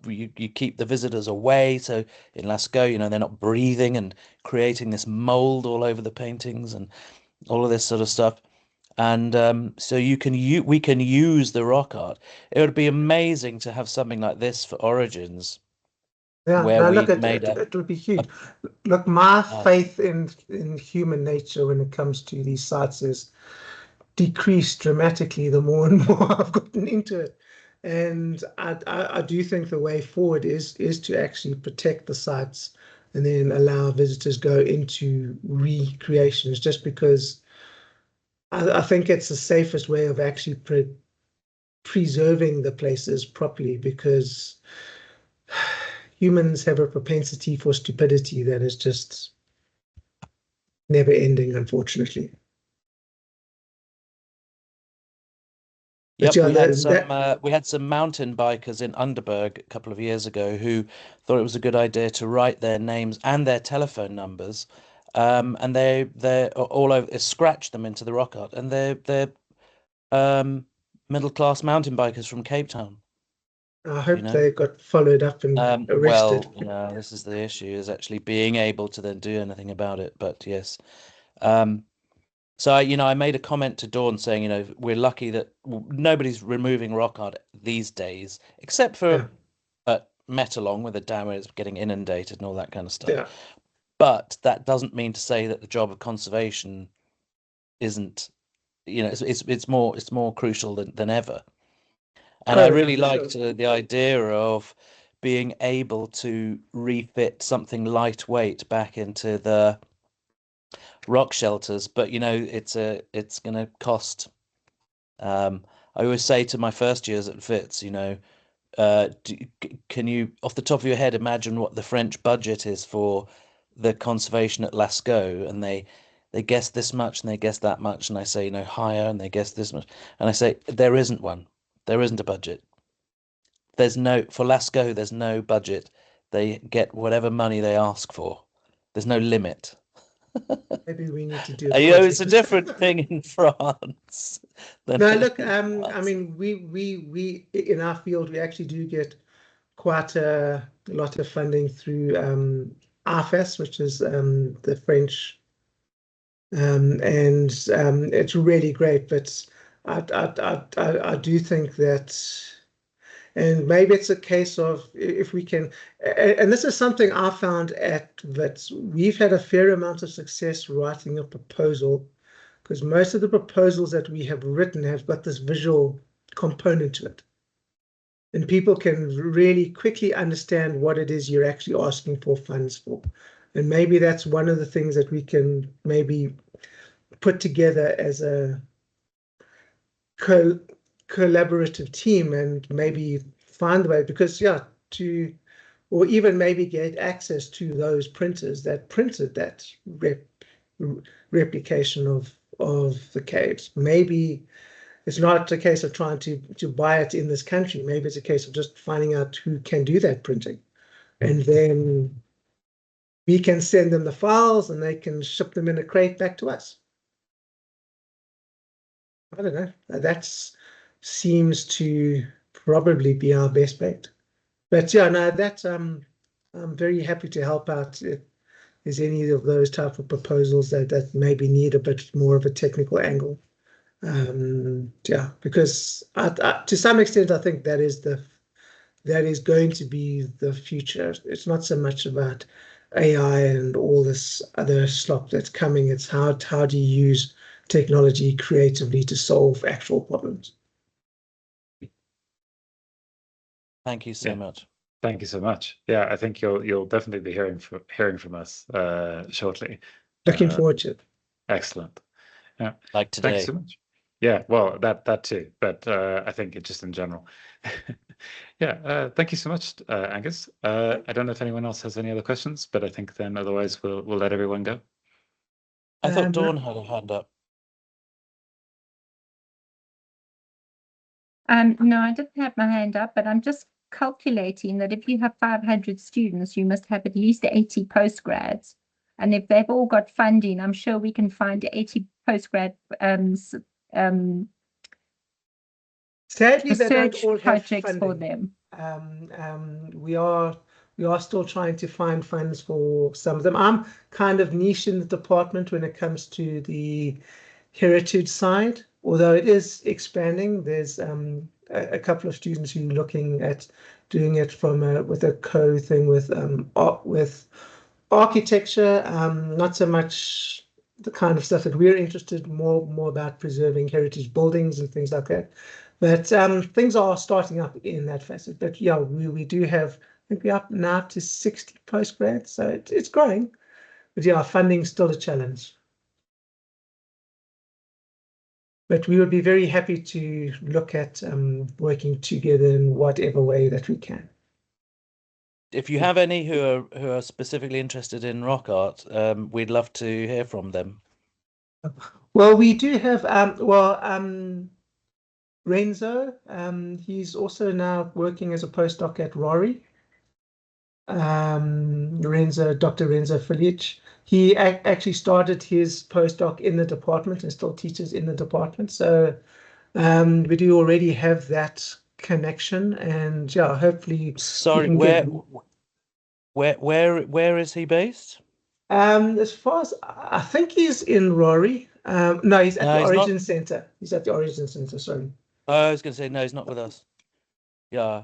You keep the visitors away. So in Lascaux, they're not breathing and creating this mold all over the paintings and all of this sort of stuff. And so we can use the rock art. It would be amazing to have something like this for Origins. Yeah, where no, look, we made it would be huge. Look, my faith in human nature when it comes to these sites has decreased dramatically the more and more I've gotten into it. And I do think the way forward is to actually protect the sites and then allow visitors go into recreations, just because I think it's the safest way of actually preserving the places properly, because humans have a propensity for stupidity that is just never ending, unfortunately. Yep, we had some mountain bikers in Underberg a couple of years ago who thought it was a good idea to write their names and their telephone numbers, and they're all over, scratch them into the rock art, and they're middle-class mountain bikers from Cape Town. I hope they got followed up and arrested. Well, this is the issue, is actually being able to then do anything about it. But yes. So, I made a comment to Dawn saying, we're lucky that nobody's removing rock art these days, except for Metalong, where the dam is getting inundated and all that kind of stuff. Yeah. But that doesn't mean to say that the job of conservation isn't, it's more crucial than ever. And I really liked the idea of being able to refit something lightweight back into the rock shelters, but it's going to cost. I always say to my first years at Wits, can you, off the top of your head, imagine what the French budget is for the conservation at Lascaux? And they guess this much and they guess that much, and I say, you know, higher, and they guess this much, and I say there isn't one. There isn't a budget. There's no, for Lascaux, there's no budget. They get whatever money they ask for. There's no limit. Maybe we need to do You know, it's a different thing in France. No, look, I mean, we in our field, we actually do get quite a lot of funding through RFAS, which is the French, and it's really great. But I do think that, and maybe it's a case of if we can, and this is something I found at Wits, we've had a fair amount of success writing a proposal, because most of the proposals that we have written have got this visual component to it. And people can really quickly understand what it is you're actually asking for funds for. And maybe that's one of the things that we can maybe put together as a collaborative team and maybe find a way, because yeah, or even maybe get access to those printers that printed that replication of the caves. Maybe it's not a case of trying to buy it in this country. Maybe it's a case of just finding out who can do that printing, and then we can send them the files and they can ship them in a crate back to us. I don't know. That seems to probably be our best bet. But yeah, no, that I'm very happy to help out if there's any of those type of proposals that maybe need a bit more of a technical angle. Yeah, because to some extent, I think that is going to be the future. It's not so much about AI and all this other slop that's coming. It's how do you use technology creatively to solve actual problems. Thank you so much. Thank you so much. Yeah, I think you'll definitely be hearing from us shortly. Looking forward to it. Excellent. Yeah, like today. Thanks so much. Yeah, well, that too, but I think it just in general. Yeah, thank you so much, Angus. I don't know if anyone else has any other questions, but I think then otherwise we'll let everyone go. I thought Dawn had a hand up. No, I didn't have my hand up, but I'm just calculating that if you have 500 students, you must have at least 80 postgrads. And if they've all got funding, I'm sure we can find 80 postgrad sadly, they don't all have projects funding for them. We are still trying to find funds for some of them. I'm kind of niche in the department when it comes to the heritage side, although it is expanding. There's a couple of students who are looking at doing it with a co-thing with architecture, not so much the kind of stuff that we're interested more about preserving heritage buildings and things like that. But things are starting up in that facet. But yeah, we do have, I think we're up now to 60 postgrads, so it's growing. But yeah, funding's still a challenge. But we would be very happy to look at working together in whatever way that we can. If you have any who are specifically interested in rock art, we'd love to hear from them. Well, we do have Renzo. He's also now working as a postdoc at RARI. Dr. Renzo Filic. He actually started his postdoc in the department and still teaches in the department. So we do already have that connection, and yeah, hopefully. Sorry, where is he based? As far as I think he's in RARI. No, he's at the Origin Center. He's at the Origin Center. Sorry. Oh, I was going to say no, he's not with us. Yeah.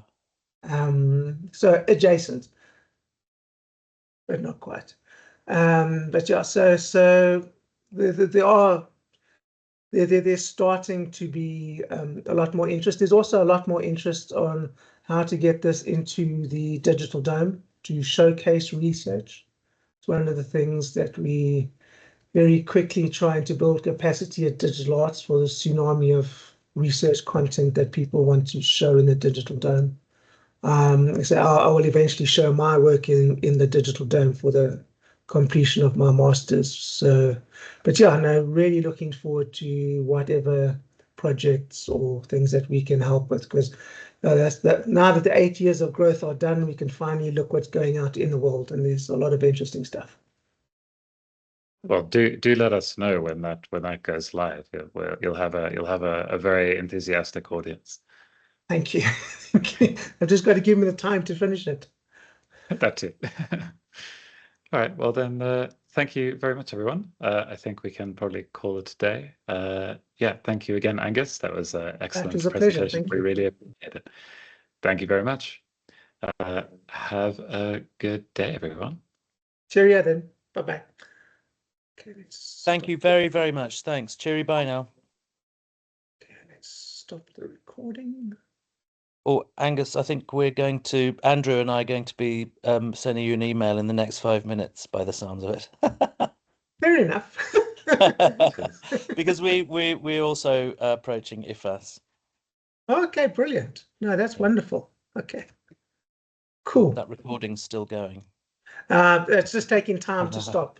So adjacent, but not quite. But yeah, so there's starting to be a lot more interest. There's also a lot more interest on how to get this into the digital dome to showcase research. It's one of the things that we very quickly trying to build capacity at Digital Arts for the tsunami of research content that people want to show in the digital dome. So I will eventually show my work in the digital dome for the completion of my master's. So, but yeah, no, really looking forward to whatever projects or things that we can help with, because that's that. Now that the 8 years of growth are done, we can finally look what's going out in the world, and there's a lot of interesting stuff. Well, do let us know when that goes live. You'll have a very enthusiastic audience. Thank you. I've just got to give me the time to finish it. That's it. All right. Well, then, thank you very much, everyone. I think we can probably call it a day. Yeah. Thank you again, Angus. That was an excellent was a pleasure. presentation. Thank We you. really appreciate it. Thank you very much. Have a good day, everyone. Cheerio then. Bye-bye. Okay, let's Thank stop you very, very much. Thanks. Cheery, bye now. Okay, let's stop the recording. Oh, Angus, I think Andrew and I are going to be sending you an email in the next 5 minutes by the sounds of it. Fair enough. Because we're also approaching IFAS. Okay, brilliant. No, that's Yeah. wonderful. Okay. Cool. That recording's still going. It's just taking time to stop.